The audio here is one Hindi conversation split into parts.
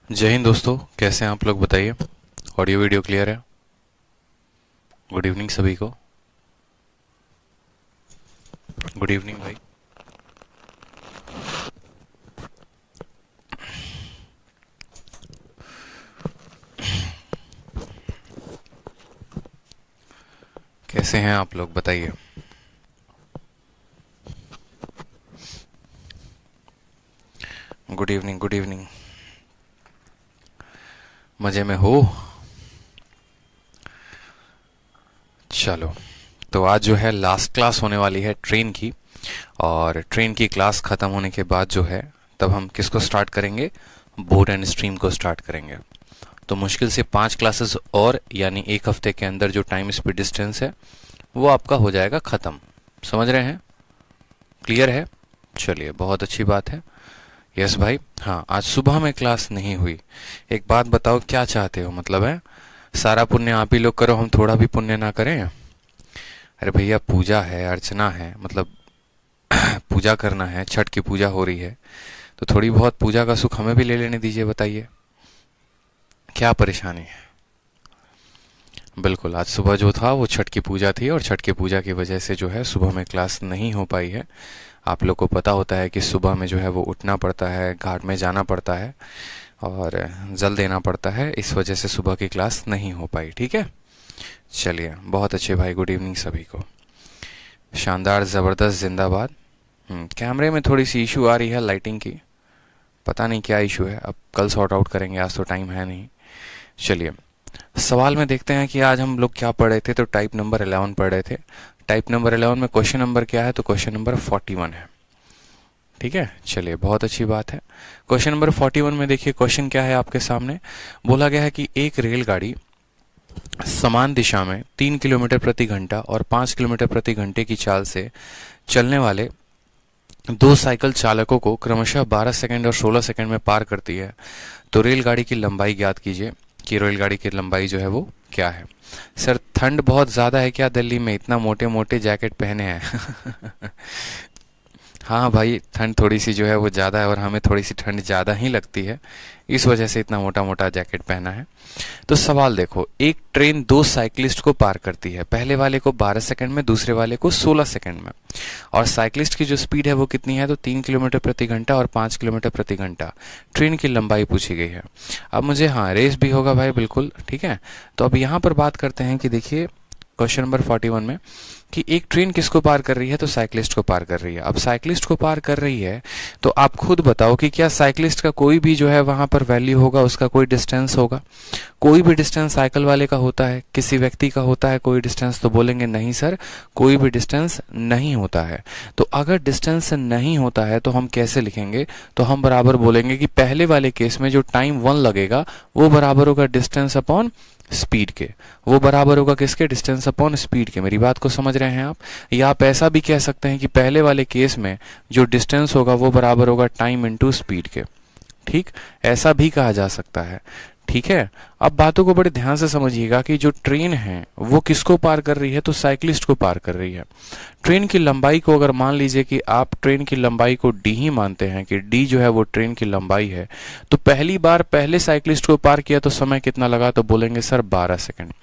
जय हिंद दोस्तों, कैसे हैं आप लोग बताइए। ऑडियो वीडियो क्लियर है। गुड इवनिंग सभी को। गुड इवनिंग भाई। कैसे हैं आप लोग बताइए। Good evening, good evening. मजे में हो। चलो, तो आज जो है लास्ट क्लास होने वाली है ट्रेन की। और ट्रेन की क्लास ख़त्म होने के बाद जो है तब हम किसको स्टार्ट करेंगे, बोट एंड स्ट्रीम को स्टार्ट करेंगे। तो मुश्किल से 5 क्लासेस और, यानी एक हफ्ते के अंदर जो टाइम स्पीड डिस्टेंस है वो आपका हो जाएगा ख़त्म। समझ रहे हैं? क्लियर है? चलिए, बहुत अच्छी बात है। यस भाई। हाँ, आज सुबह में क्लास नहीं हुई। एक बात बताओ, क्या चाहते हो? मतलब है सारा पुण्य आप ही लोग करो, हम थोड़ा भी पुण्य ना करें? अरे भैया, पूजा है, अर्चना है, मतलब पूजा करना है, छठ की पूजा हो रही है, तो थोड़ी बहुत पूजा का सुख हमें भी ले लेने दीजिए। बताइए क्या परेशानी है। बिल्कुल, आज सुबह जो था वो छठ की पूजा थी, और छठ की पूजा की वजह से जो है सुबह में क्लास नहीं हो पाई है। आप लोग को पता होता है कि सुबह में जो है वो उठना पड़ता है, घाट में जाना पड़ता है और जल देना पड़ता है, इस वजह से सुबह की क्लास नहीं हो पाई। ठीक है, चलिए, बहुत अच्छे भाई। गुड इवनिंग सभी को। शानदार, ज़बरदस्त, जिंदाबाद। कैमरे में थोड़ी सी इशू आ रही है लाइटिंग की, पता नहीं क्या इशू है, अब कल सॉर्ट आउट करेंगे, आज तो टाइम है नहीं। चलिए, सवाल में देखते हैं कि आज हम लोग क्या पढ़ रहे थे। तो टाइप नंबर 11 पढ़ रहे थे। टाइप नंबर 11 में क्वेश्चन नंबर क्या है? तो क्वेश्चन नंबर 41 है। ठीक है, चलिए, बहुत अच्छी बात है। क्वेश्चन नंबर 41 में देखिए, क्वेश्चन क्या है आपके सामने। बोला गया है कि एक रेलगाड़ी समान दिशा में 3 किलोमीटर प्रति घंटा और 5 किलोमीटर प्रति घंटे की चाल से चलने वाले दो साइकिल चालकों को क्रमशः 12 सेकंड और 16 सेकंड में पार करती है। तो रेलगाड़ी की लंबाई ज्ञात कीजिए कि रेलगाड़ी की लंबाई जो है वो क्या है। सर, ठंड बहुत ज़्यादा है क्या दिल्ली में? इतना मोटे मोटे जैकेट पहने हैं। हाँ भाई, ठंड थोड़ी सी जो है वो ज़्यादा है, और हमें थोड़ी सी ठंड ज़्यादा ही लगती है, इस वजह से इतना मोटा मोटा जैकेट पहना है। तो सवाल देखो, एक ट्रेन दो साइकिलिस्ट को पार करती है, पहले वाले को 12 सेकंड में, दूसरे वाले को 16 सेकंड में। और साइकिलिस्ट की जो स्पीड है वो कितनी है? तो 3 किलोमीटर प्रति घंटा और 5 किलोमीटर प्रति घंटा। ट्रेन की लंबाई पूछी गई है। अब मुझे, हाँ, रेस भी होगा भाई, बिल्कुल ठीक है। तो अब यहाँ पर बात करते हैं कि देखिए क्वेश्चन नंबर 41 में कि एक ट्रेन किसको पार कर रही है? तो साइकिलिस्ट को पार कर रही है। अब साइकिलिस्ट को पार कर रही है, तो आप खुद बताओ कि क्या साइकिलिस्ट का कोई भी जो है वहां पर वैल्यू होगा, उसका कोई डिस्टेंस होगा? कोई भी डिस्टेंस साइकिल वाले का होता है, किसी व्यक्ति का होता है कोई डिस्टेंस? तो बोलेंगे नहीं सर, कोई भी डिस्टेंस नहीं होता है। तो अगर डिस्टेंस नहीं होता है तो हम कैसे लिखेंगे? तो हम बराबर बोलेंगे कि पहले वाले केस में जो टाइम 1 लगेगा वो बराबर होगा डिस्टेंस अपॉन स्पीड के। वो बराबर होगा किसके? डिस्टेंस अपॉन स्पीड के। मेरी बात को समझ रहे हैं आप? या आप ऐसा भी कह सकते हैं कि पहले वाले केस में जो डिस्टेंस होगा वो बराबर होगा टाइम इनटू स्पीड के। ठीक, ऐसा भी कहा जा सकता है। ठीक है, अब बातों को बड़े ध्यान से समझिएगा कि जो ट्रेन है वो किसको पार कर रही है? तो साइकिलिस्ट को पार कर रही है। ट्रेन की लंबाई को अगर मान लीजिए कि आप ट्रेन की लंबाई को डी ही मानते हैं कि डी जो है वो ट्रेन की लंबाई है, तो पहली बार पहले साइकिलिस्ट को पार किया तो समय कितना लगा? तो बोलेंगे सर 12 सेकंड।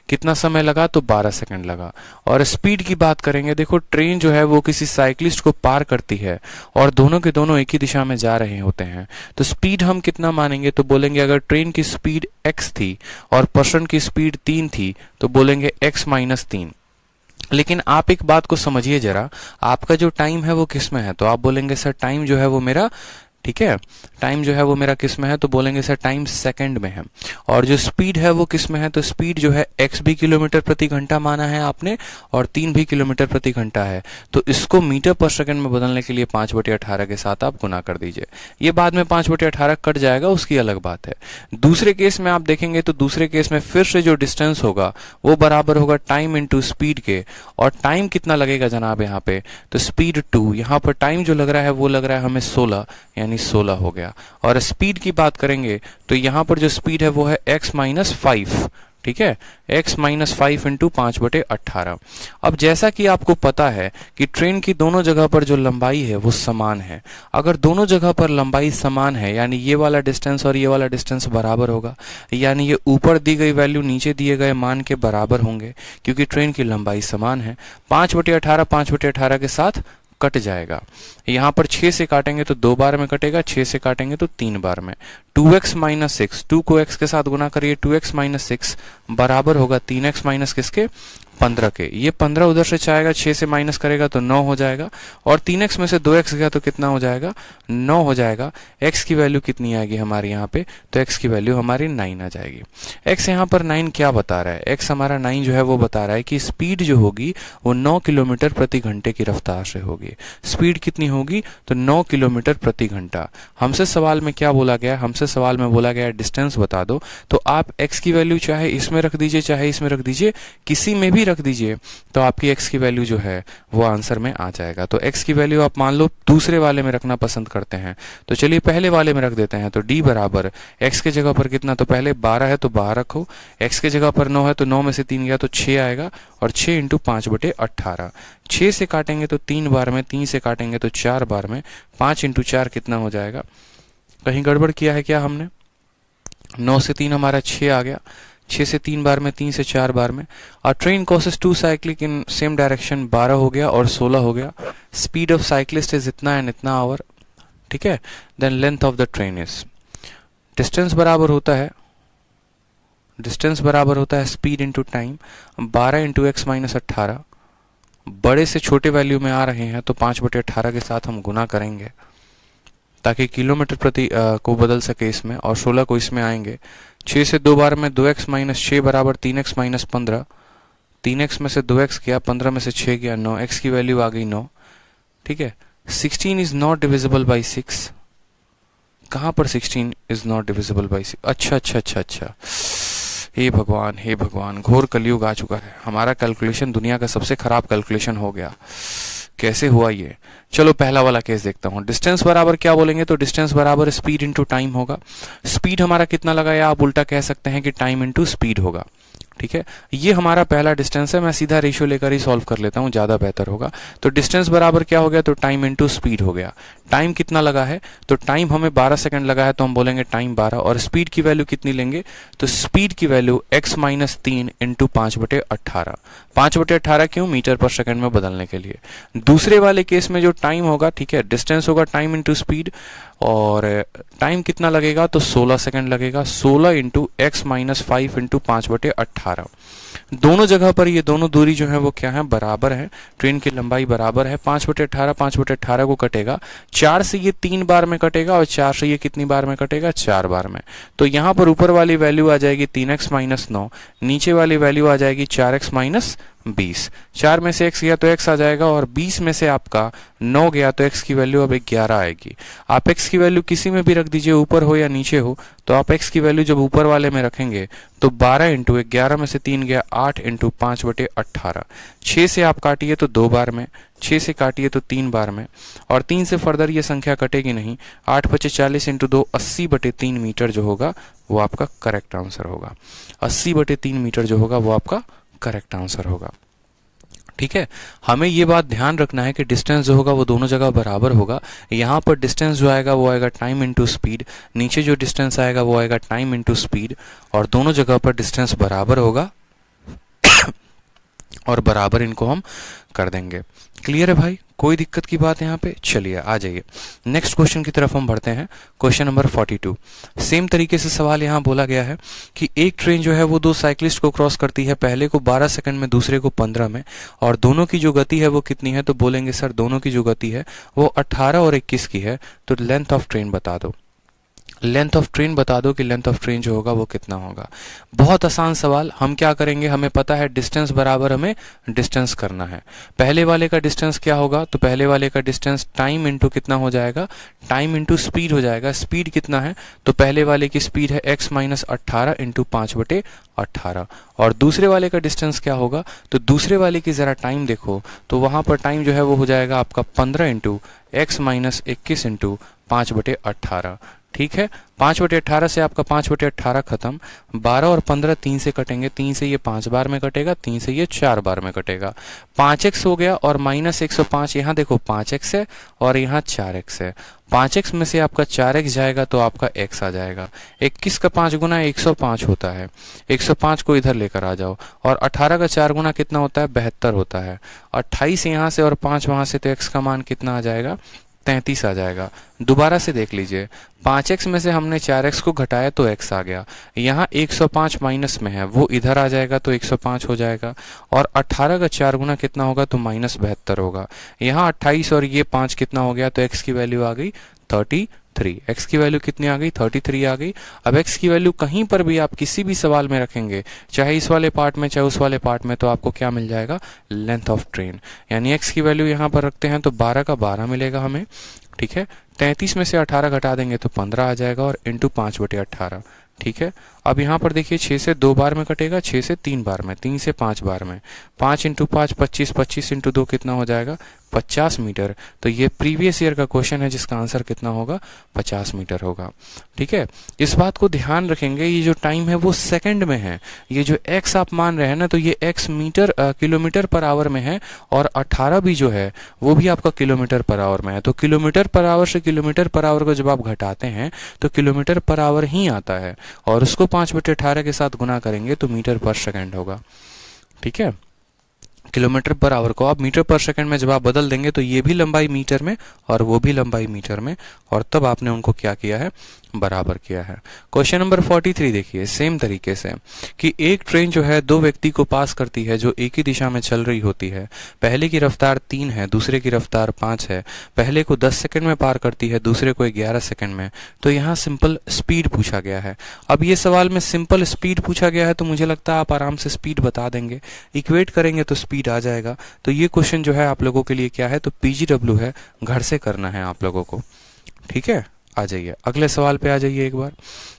कितना समय लगा? तो 12 सेकंड लगा। और स्पीड की बात करेंगे, देखो ट्रेन जो है वो किसी साइकिलिस्ट को पार करती है और दोनों के दोनों एक ही दिशा में जा रहे होते हैं, तो स्पीड हम कितना मानेंगे? तो बोलेंगे अगर ट्रेन की स्पीड x थी और पर्सन की स्पीड 3 थी तो बोलेंगे x माइनस 3। लेकिन आप एक बात को समझिए जरा, आपका जो टाइम है वो किस में है? तो आप बोलेंगे सर टाइम जो है वो मेरा, ठीक है, टाइम जो है वो मेरा किस में है? तो बोलेंगे सर टाइम सेकंड में है। और जो स्पीड है वो किस में है? तो स्पीड जो है x भी किलोमीटर प्रति घंटा माना है आपने और 3 भी किलोमीटर प्रति घंटा है। तो इसको मीटर पर सेकंड में बदलने के लिए 5/18 के साथ आप गुना कर दीजिए। ये बाद में 5/18 कट जाएगा, उसकी अलग बात है। दूसरे केस में आप देखेंगे तो दूसरे केस में फिर से जो डिस्टेंस होगा वो बराबर होगा टाइम इंटू स्पीड के। और टाइम कितना लगेगा जनाब यहाँ पे? तो स्पीड 2। यहाँ पर टाइम जो लग रहा है वो लग रहा है हमें 16, यानी 16 हो गया। और स्पीड की बात करेंगे तो यहां पर जो स्पीड है वो है x माइनस 5। ठीक है, x माइनस 5 इंटू 5/18। अब जैसा कि आपको पता है कि ट्रेन की दोनों जगह पर जो लंबाई है वो समान है। अगर दोनों जगह पर लंबाई समान है यानी ये वाला डिस्टेंस और ये वाला डिस्टेंस बराबर होगा, यानी ये ऊपर दी गई वैल्यू नीचे दिए गए मान के बराबर होंगे, क्योंकि ट्रेन की लंबाई समान है। 5/18 5/18 के साथ कट जाएगा। यहाँ पर 6 से काटेंगे तो 2 बार में कटेगा, 6 से काटेंगे तो 3 बार में। 2x माइनस 6, 2 को x के साथ गुना करिए, 2x माइनस 6 बराबर होगा 3x माइनस किसके, 15 के। ये 15 उधर से जाएगा, 6 से माइनस करेगा तो 9 हो जाएगा, और 3x में से 2x गया तो कितना हो जाएगा, 9 हो जाएगा। x की वैल्यू कितनी आएगी हमारी यहाँ पे, तो x की वैल्यू हमारी 9 आ जाएगी। x यहाँ पर 9 क्या बता रहा है, x हमारा 9 जो है वो बता रहा है कि स्पीड जो होगी वो 9 किलोमीटर प्रति घंटे की रफ्तार से होगी। स्पीड कितनी होगी, तो 9 किलोमीटर प्रति घंटा। हमसे सवाल में क्या बोला गया, हमसे सवाल में बोला गया डिस्टेंस बता दो, तो आप x की वैल्यू चाहे इसमें रख दीजिए चाहे इसमें रख दीजिए, किसी में भी रख दीजिए, तो आपकी x की वैल्यू जो है वो आंसर में आ जाएगा। तो x की वैल्यू आप मान लो दूसरे वाले में रखना पसंद करते हैं, तो चलिए पहले वाले में रख देते हैं। तो d बराबर x के जगह पर कितना, तो पहले 12 है तो 12 रखो, x के जगह पर 9 है तो 9 में से 3 गया तो 6 आएगा, और 6 इंटू 5/18। 6 से काटेंगे तो 3 बार में, 3 से काटेंगे तो 4 बार में, 5 इंटू 4 कितना हो जाएगा, कहीं गड़बड़ किया है क्या हमने, 9 से 3 हमारा 6 आ गया, 6 से 3 बार में, 3 से 4 बार में। और train crosses 2 cyclic in same direction 12 हो गया और 16 हो गया। स्पीड ऑफ साइक्लिस्ट इज इतना एंड इतना आवर, ठीक है। Then length of the train is, distance बराबर होता है, डिस्टेंस बराबर होता है speed into time, 12 into x minus 18। बड़े से छोटे वैल्यू में आ रहे हैं तो 5/18 के साथ हम गुना करेंगे ताकि किलोमीटर प्रति को बदल सके इसमें, और 16 को इसमें आएंगे। 6 से 2 बार में 2x माइनस 6 बराबर 3x माइनस 15, 3x में से 2x गया, 15 में से 6 गया 9, x की वैल्यू आ गई 9, ठीक है। 16 इज नॉट डिविजिबल बाई 6, कहाँ पर 16 इज नॉट डिविजिबल बाई 6, अच्छा, हे भगवान, घोर कलयुग आ चुका है, हमारा कैलकुलेशन दुनिया का सबसे खराब कैलकुलेशन हो गया, कैसे हुआ ये। चलो पहला वाला केस देखता हूं। डिस्टेंस बराबर क्या बोलेंगे, तो डिस्टेंस बराबर स्पीड इंटू टाइम होगा। स्पीड हमारा कितना लगा, या आप उल्टा कह सकते हैं कि टाइम इंटू स्पीड होगा, ठीक है। ये हमारा पहला डिस्टेंस है, मैं सीधा रेशियो लेकर ही सॉल्व कर लेता हूं, ज्यादा बेहतर होगा। तो डिस्टेंस बराबर क्या हो गया, तो टाइम इंटू स्पीड हो गया। टाइम कितना लगा है, तो टाइम हमें 12 सेकंड लगा है, तो हम बोलेंगे टाइम 12, और स्पीड की वैल्यू कितनी लेंगे, तो स्पीड की वैल्यू x माइनस 3 इंटू 5/18। 5/18 क्यों, मीटर पर सेकंड में बदलने के लिए। दूसरे वाले केस में जो टाइम होगा, ठीक है, डिस्टेंस होगा टाइम इंटू स्पीड, और टाइम कितना लगेगा, तो 16 सेकंड लगेगा, 16 इंटू एक्स माइनस 5 इंटू 5/18। दोनों जगह पर ये दोनों दूरी जो है वो क्या है, बराबर है, ट्रेन की लंबाई बराबर है। 5/18 5/18 को कटेगा, 4 से ये 3 बार में कटेगा, और 4 से ये कितनी बार में कटेगा, 4 बार में। तो यहाँ पर ऊपर वाली वैल्यू आ जाएगी 3x माइनस 9, नीचे वाली वैल्यू आ जाएगी 4x माइनस 20। 4 में से x गया तो x आ जाएगा, और 20 में से आपका 9 गया तो x की वैल्यू अब 11 आएगी। आप x की वैल्यू किसी में भी रख दीजिए, ऊपर हो या नीचे हो, तो आप x की वैल्यू जब ऊपर वाले में रखेंगे तो 12 इंटू 11 में से 3 गया 8 इंटू 5/18। 6 से आप काटिए तो 2 बार में, 6 से काटिए तो 3 बार में, और 3 से फर्दर ये संख्या कटेगी नहीं। 8 × 40 इंटू 2 80/3 मीटर जो होगा वो आपका करेक्ट आंसर होगा। 80/3 मीटर जो होगा वो आपका करेक्ट आंसर होगा, ठीक है। हमें ये बात ध्यान रखना है कि डिस्टेंस जो होगा वो दोनों जगह बराबर होगा। यहाँ पर डिस्टेंस जो आएगा वो आएगा टाइम इंटू स्पीड, नीचे जो डिस्टेंस आएगा वो आएगा टाइम इंटू स्पीड, और दोनों जगह पर डिस्टेंस बराबर होगा और बराबर इनको हम कर देंगे। क्लियर है भाई, कोई दिक्कत की बात यहाँ पे। चलिए आ जाइए नेक्स्ट क्वेश्चन की तरफ हम बढ़ते हैं। Question number 42। सेम तरीके से सवाल यहाँ बोला गया है कि एक ट्रेन जो है वो 2 साइक्लिस्ट को क्रॉस करती है, पहले को 12 सेकंड में, दूसरे को 15 में, और दोनों की जो गति है वो कितनी है, तो बोलेंगे सर दोनों की जो गति है वो 18 और 21 की है, तो लेंथ ऑफ ट्रेन बता दो। लेंथ ऑफ ट्रेन बता दो कि लेंथ ऑफ ट्रेन जो होगा वो कितना होगा। बहुत आसान सवाल। हम क्या करेंगे, हमें पता है डिस्टेंस बराबर हमें डिस्टेंस करना है। पहले वाले का डिस्टेंस क्या होगा, तो पहले वाले का डिस्टेंस टाइम इंटू कितना हो जाएगा, टाइम इंटू स्पीड हो जाएगा। स्पीड कितना है, तो पहले वाले की स्पीड है x माइनस 18 इंटू 5/18, और दूसरे वाले का डिस्टेंस क्या होगा, तो दूसरे वाले की जरा टाइम देखो, तो वहां पर टाइम जो है वो हो जाएगा आपका 15 इंटू x माइनस 21 इंटू 5/18। ठीक है। 5/18 से आपका 5/18 खत्म, 12 और 15 3 से कटेंगे, 3 से ये 5 बार में कटेगा, 3 से ये 4 बार में कटेगा, 5x हो गया और माइनस 105, यहाँ देखो 5x है और यहाँ 4x है, 5x में से आपका 4x जाएगा तो आपका x आ जाएगा। 21 का 5 गुना 105 होता है, 105 को इधर लेकर आ जाओ, और 18 का 4 गुना कितना होता है, 72 होता है। 28 यहाँ से और 5 वहाँ से, तो x का मान कितना आ जाएगा, 33 आ जाएगा। दोबारा से देख लीजिए, 5x में से हमने 4x को घटाया तो x आ गया, यहाँ 105 माइनस में है, वो इधर आ जाएगा तो 105 हो जाएगा, और 18 का 4 गुना कितना होगा, तो माइनस 72 होगा। यहाँ 28 और ये 5 कितना हो गया, तो x की वैल्यू आ गई 33। x की वैल्यू कितनी आ गई, 33 आ गई। अब x की वैल्यू कहीं पर भी आप किसी भी सवाल में रखेंगे, चाहे इस वाले पार्ट में चाहे उस वाले पार्ट में, तो आपको क्या मिल जाएगा, लेंथ ऑफ ट्रेन। यानी x की वैल्यू यहाँ पर रखते हैं तो 12 का 12 मिलेगा हमें, ठीक है। 33 में से 18 घटा देंगे तो 15 आ जाएगा, और इंटू 5/18, ठीक है। अब यहाँ पर देखिए 6 से 2 बार में कटेगा, 6 से 3 बार में, 3 से 5 बार में, 5 इंटू 5 25, 25 इंटू 2 कितना हो जाएगा, 50 मीटर। तो ये प्रीवियस ईयर का क्वेश्चन है जिसका आंसर कितना होगा, 50 मीटर होगा, ठीक है। इस बात को ध्यान रखेंगे, ये जो टाइम है वो सेकंड में है, ये जो x आप मान रहे हैं ना, तो ये x किलोमीटर पर आवर में है, और 18 भी जो है वो भी आपका किलोमीटर पर आवर में है। तो किलोमीटर पर आवर से किलोमीटर पर आवर को जब आप घटाते हैं तो किलोमीटर पर आवर ही आता है, और उसको 5/18 के साथ गुना करेंगे तो मीटर पर सेकंड होगा, ठीक है। किलोमीटर पर आवर को आप मीटर पर सेकंड में जब आप बदल देंगे तो ये भी लंबाई मीटर में और वो भी लंबाई मीटर में, और तब आपने उनको क्या किया है, बराबर किया है। क्वेश्चन नंबर 43 देखिए, सेम तरीके से कि एक ट्रेन जो है 2 व्यक्ति को पास करती है जो एक ही दिशा में चल रही होती है। पहले की रफ्तार 3 है, दूसरे की रफ्तार 5 है। पहले को 10 सेकंड में पार करती है, दूसरे को 11 सेकंड में। तो यहाँ सिंपल स्पीड पूछा गया है। अब ये सवाल में सिंपल स्पीड पूछा गया है तो मुझे लगता है आप आराम से स्पीड बता देंगे, इक्वेट करेंगे तो स्पीड आ जाएगा। तो ये क्वेश्चन जो है आप लोगों के लिए क्या है, तो PGW है, घर से करना है आप लोगों को, ठीक है। आ जाइए अगले सवाल पे आ जाइए एक बार।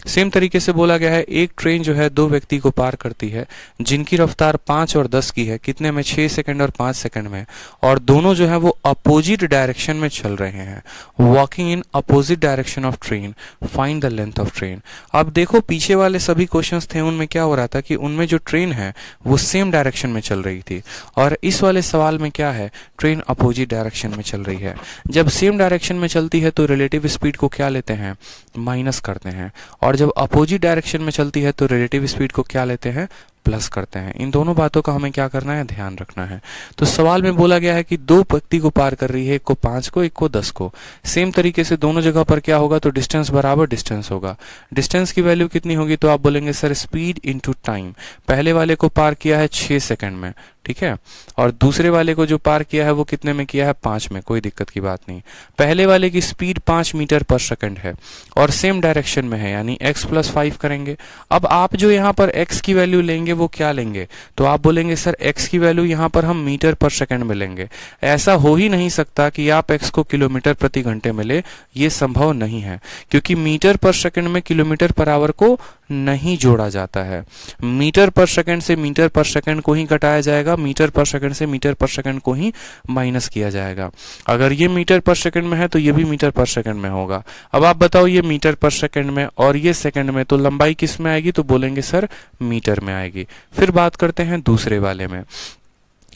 सेम तरीके से बोला गया है, एक ट्रेन जो है 2 व्यक्ति को पार करती है जिनकी रफ्तार 5 और 10 की है, कितने में, 6 सेकंड और 5 सेकंड में, और दोनों जो है वो अपोजिट डायरेक्शन में चल रहे हैं। Walking in opposite direction of train, find the length of train. अब देखो पीछे वाले सभी क्वेश्चंस थे, उनमें क्या हो रहा था कि उनमें जो ट्रेन है वो सेम डायरेक्शन में चल रही थी, और इस वाले सवाल में क्या है, ट्रेन अपोजिट डायरेक्शन में चल रही है। जब सेम डायरेक्शन में चलती है तो रिलेटिव स्पीड को क्या लेते हैं, माइनस करते हैं, और जब अपोजिट डायरेक्शन में चलती है तो रिलेटिव स्पीड को क्या लेते हैं, प्लस करते हैं। इन दोनों बातों का हमें क्या करना है, ध्यान रखना है। तो सवाल में बोला गया है कि 2 व्यक्ति को पार कर रही है, एक को 5 को, एक को 10 को। सेम तरीके से दोनों जगह पर क्या होगा, तो डिस्टेंस बराबर डिस्टेंस होगा। डिस्टेंस की वैल्यू कितनी होगी, तो आप बोलेंगे सर स्पीड इनटू टाइम। पहले वाले को पार किया है 6 सेकंड में, ठीक है, और दूसरे वाले को जो पार किया है वो कितने में किया है, 5 में। कोई दिक्कत की बात नहीं। पहले वाले की स्पीड 5 मीटर पर सेकंड है और सेम डायरेक्शन में है, यानी x + 5 करेंगे। अब आप जो यहाँ पर x की वैल्यू लेंगे वो क्या लेंगे, तो आप बोलेंगे सर x की वैल्यू यहाँ पर हम मीटर पर सेकंड में लेंगे। ऐसा हो ही नहीं सकता कि आप x को किलोमीटर प्रति घंटे में ले, ये संभव नहीं है, क्योंकि मीटर पर सेकंड में किलोमीटर पर आवर को नहीं जोड़ा जाता है। मीटर पर सेकंड से मीटर पर सेकंड को ही घटाया जाएगा, मीटर पर सेकंड से मीटर पर सेकंड को ही माइनस किया जाएगा। अगर ये मीटर पर सेकंड में है तो ये भी मीटर पर सेकंड में होगा। अब आप बताओ, ये मीटर पर सेकंड में और ये सेकंड में, तो लंबाई किस में आएगी, तो बोलेंगे सर मीटर में आएगी। फिर बात करते हैं दूसरे वाले में।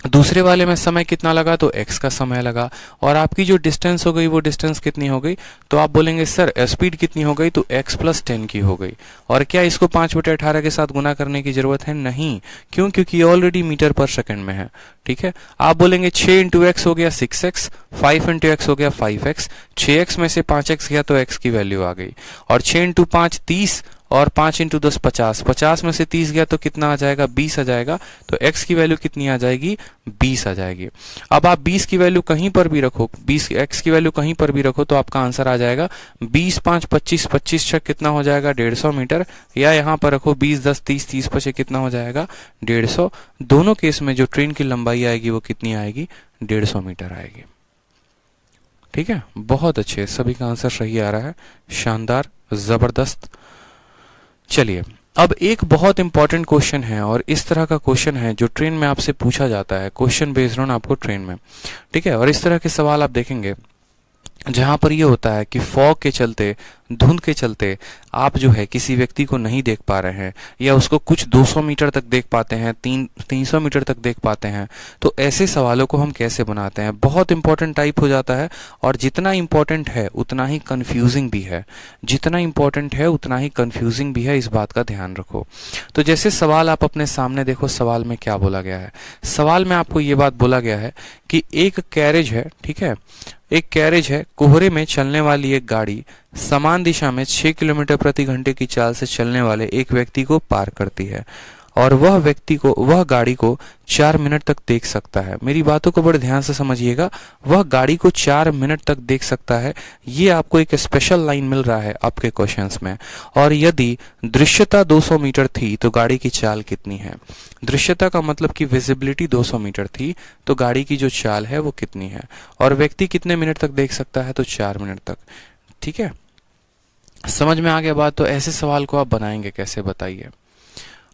दूसरे वाले में समय कितना लगा, तो x का समय लगा, और आपकी जो डिस्टेंस हो गई वो डिस्टेंस कितनी हो गई, तो आप बोलेंगे सर स्पीड कितनी हो गई, तो x + 10 की हो गई। और क्या इसको 5/18 के साथ गुना करने की जरूरत है, नहीं, क्यों, क्योंकि ये ऑलरेडी मीटर पर सेकंड में है, ठीक है। आप बोलेंगे 6 × x हो गया 6x, 5 × x हो गया 5x, 6x में से 5x गया तो x की वैल्यू आ गई, और 6 × 5 30, और 5 × 10 50, 50 में से 30 गया तो कितना आ जाएगा, 20 आ जाएगा। तो x की वैल्यू कितनी आ जाएगी, 20 आ जाएगी। अब आप 20 की वैल्यू कहीं पर भी रखो, 20 x की वैल्यू कहीं पर भी रखो तो आपका आंसर आ जाएगा 20 × 5 25, 25 × 6 कितना हो जाएगा, 150 मीटर। या यहाँ पर रखो 20 × 10 30, 30 × 6 कितना हो जाएगा, 150। दोनों केस में जो ट्रेन की लंबाई आएगी वो कितनी आएगी, 150 मीटर आएगी, ठीक है। बहुत अच्छे, सभी का आंसर सही आ रहा है, शानदार, जबरदस्त। चलिए अब एक बहुत इंपॉर्टेंट क्वेश्चन है, और इस तरह का क्वेश्चन है जो ट्रेन में आपसे पूछा जाता है, क्वेश्चन बेस्ड ऑन आपको ट्रेन में, ठीक है। और इस तरह के सवाल आप देखेंगे जहां पर ये होता है कि फॉग के चलते धुंध के चलते आप जो है किसी व्यक्ति को नहीं देख पा रहे हैं या उसको कुछ 200 मीटर तक देख पाते हैं, 300 मीटर तक देख पाते हैं, तो ऐसे सवालों को हम कैसे बनाते हैं, बहुत इंपॉर्टेंट टाइप हो जाता है। और जितना इंपॉर्टेंट है उतना ही कंफ्यूजिंग भी है, जितना इंपॉर्टेंट है उतना ही कंफ्यूजिंग भी है, इस बात का ध्यान रखो। तो जैसे सवाल आप अपने सामने देखो, सवाल में क्या बोला गया है। सवाल में आपको ये बात बोला गया है कि एक कैरेज है, ठीक है, एक कैरेज है, कोहरे में चलने वाली एक गाड़ी समान दिशा में 6 किलोमीटर प्रति घंटे की चाल से चलने वाले एक व्यक्ति को पार करती है और वह गाड़ी को 4 मिनट तक देख सकता है। मेरी बातों को बड़े ध्यान से समझिएगा, वह गाड़ी को 4 मिनट तक देख सकता है, ये आपको एक स्पेशल लाइन मिल रहा है आपके क्वेश्चंस में। और यदि दृश्यता 200 मीटर थी तो गाड़ी की चाल कितनी है। दृश्यता का मतलब कि विजिबिलिटी 200 मीटर थी तो गाड़ी की जो चाल है वो कितनी है, और व्यक्ति कितने मिनट तक देख सकता है, तो 4 मिनट तक। ठीक है, समझ में आ गया बात। तो ऐसे सवाल को आप बनाएंगे कैसे, बताइए।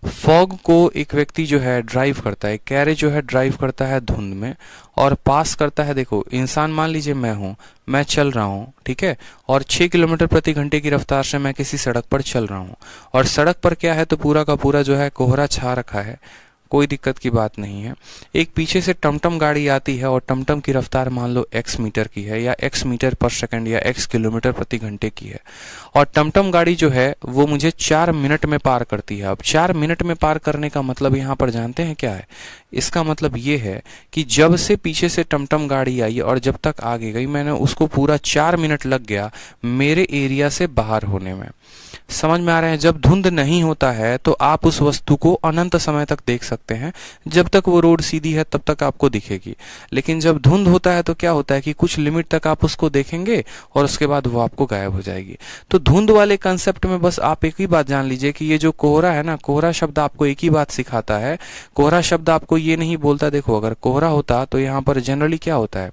फॉग को एक व्यक्ति जो है ड्राइव करता है, कैरेज जो है ड्राइव करता है धुंध में और पास करता है। देखो इंसान, मान लीजिए मैं हूं, मैं चल रहा हूं, ठीक है, और 6 किलोमीटर प्रति घंटे की रफ्तार से मैं किसी सड़क पर चल रहा हूं और सड़क पर क्या है, तो पूरा का पूरा जो है कोहरा छा रखा है, कोई दिक्कत की बात नहीं है। एक पीछे से टमटम गाड़ी आती है और टमटम की रफ्तार मान लो x मीटर की है या x मीटर पर सेकंड या x किलोमीटर प्रति घंटे की है, और टमटम गाड़ी जो है वो मुझे 4 मिनट में पार करती है। अब 4 मिनट में पार करने का मतलब यहाँ पर जानते हैं क्या है? इसका मतलब ये है कि जब से पीछे से टमटम गाड़ी आई और जब तक आगे गई, मैंने उसको पूरा 4 मिनट लग गया मेरे एरिया से बाहर होने में। समझ में आ रहे हैं? जब धुंध नहीं होता है तो आप उस वस्तु को अनंत समय तक देख सकते हैं, जब तक वो रोड सीधी है तब तक आपको दिखेगी। लेकिन जब धुंध होता है तो क्या होता है कि कुछ लिमिट तक आप उसको देखेंगे और उसके बाद वो आपको गायब हो जाएगी। तो धुंध वाले कंसेप्ट में बस आप एक ही बात जान लीजिए कि ये जो कोहरा है ना, कोहरा शब्द आपको एक ही बात सिखाता है। कोहरा शब्द आपको ये नहीं बोलता, देखो अगर कोहरा होता तो यहाँ पर जनरली क्या होता है,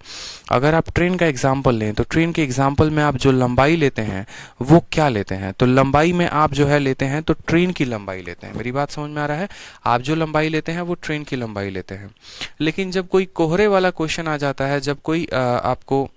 अगर आप ट्रेन का एग्जाम्पल लें तो ट्रेन के एग्जाम्पल में आप जो लंबाई लेते हैं वो क्या लेते हैं, तो लंबाई में आप जो है लेते हैं तो ट्रेन की लंबाई लेते हैं। मेरी बात समझ में आ रहा है? आप जो लंबाई लेते हैं वो ट्रेन की लंबाई लेते हैं। लेकिन जब कोई कोहरे वाला क्वेश्चन आ जाता है, जब कोई आपको,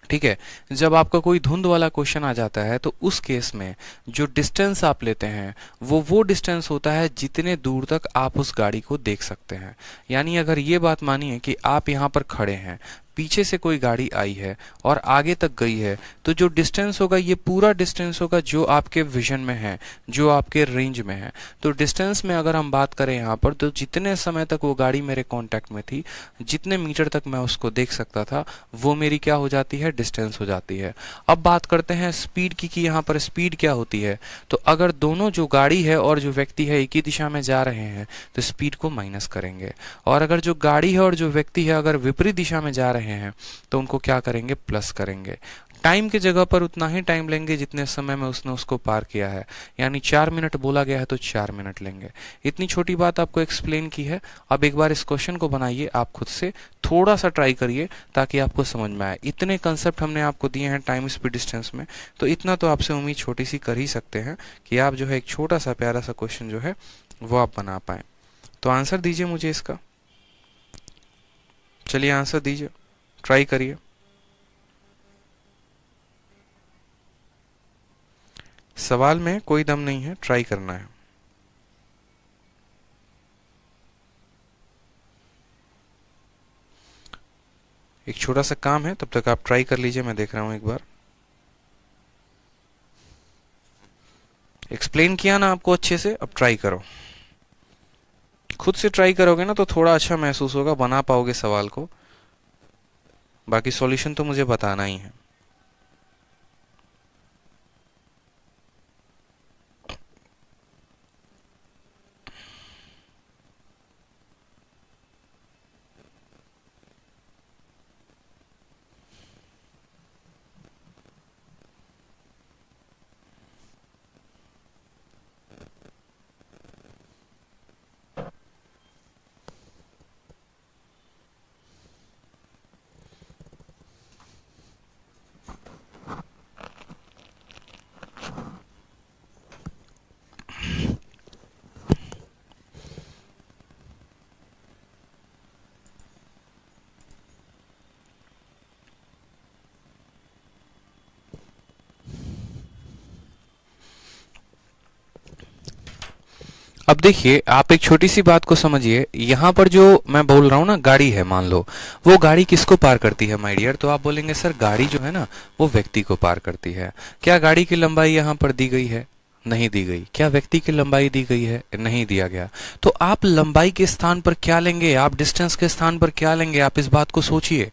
ठीक है, जब आपका कोई धुंध वाला क्वेश्चन आ जाता है तो उस केस में जो डिस्टेंस आप लेते हैं वो डिस्टेंस होता है जितने दूर तक आप उस गाड़ी को देख सकते हैं। यानी अगर ये बात मानिए कि आप यहाँ पर खड़े हैं, पीछे से कोई गाड़ी आई है और आगे तक गई है, तो जो डिस्टेंस होगा ये पूरा डिस्टेंस होगा जो आपके विजन में है, जो आपके रेंज में है। तो डिस्टेंस में अगर हम बात करें यहाँ पर, तो जितने समय तक वो गाड़ी मेरे कांटेक्ट में थी, जितने मीटर तक मैं उसको देख सकता था, वो मेरी क्या हो जाती है, डिस्टेंस हो जाती है। अब बात करते हैं स्पीड की, कि यहाँ पर स्पीड क्या होती है। तो अगर दोनों, जो गाड़ी है और जो व्यक्ति है, एक ही दिशा में जा रहे हैं तो स्पीड को माइनस करेंगे, और अगर जो गाड़ी है और जो व्यक्ति है अगर विपरीत दिशा में जा रहे हैं तो उनको क्या करेंगे, प्लस करेंगे। टाइम की जगह पर उतना ही टाइम लेंगे जितने समय में उसने उसको पार किया है, यानी 4 मिनट बोला गया है तो 4 मिनट लेंगे। इतनी छोटी बात आपको एक्सप्लेन की है। अब एक बार इस क्वेश्चन को बनाइए, आप खुद से थोड़ा सा ट्राई करिए ताकि आपको समझ में आए। इतने कंसेप्ट हमने आपको दिए हैं टाइम, स्पीड, डिस्टेंस में, तो इतना तो आपसे उम्मीद छोटी सी कर ही सकते हैं कि आप जो है एक छोटा सा प्यारा सा क्वेश्चन जो है वो आप बना पाए। तो आंसर दीजिए मुझे इसका, चलिए आंसर दीजिए, ट्राई करिए। सवाल में कोई दम नहीं है, ट्राई करना है। एक छोटा सा काम है, तब तक आप ट्राई कर लीजिए, मैं देख रहा हूं एक बार। एक्सप्लेन किया ना आपको अच्छे से, अब ट्राई करो। खुद से ट्राई करोगे ना तो थोड़ा अच्छा महसूस होगा, बना पाओगे सवाल को। बाकी सॉल्यूशन तो मुझे बताना ही है। अब देखिए, आप एक छोटी सी बात को समझिए। यहाँ पर जो मैं बोल रहा हूँ ना, गाड़ी है मान लो, वो गाड़ी किसको पार करती है माय डियर? तो आप बोलेंगे सर गाड़ी जो है ना वो व्यक्ति को पार करती है। क्या गाड़ी की लंबाई यहाँ पर दी गई है? नहीं दी गई। क्या व्यक्ति की लंबाई दी गई है? नहीं दिया गया। तो आप लंबाई के स्थान पर क्या लेंगे, आप डिस्टेंस के स्थान पर क्या लेंगे? आप इस बात को सोचिए,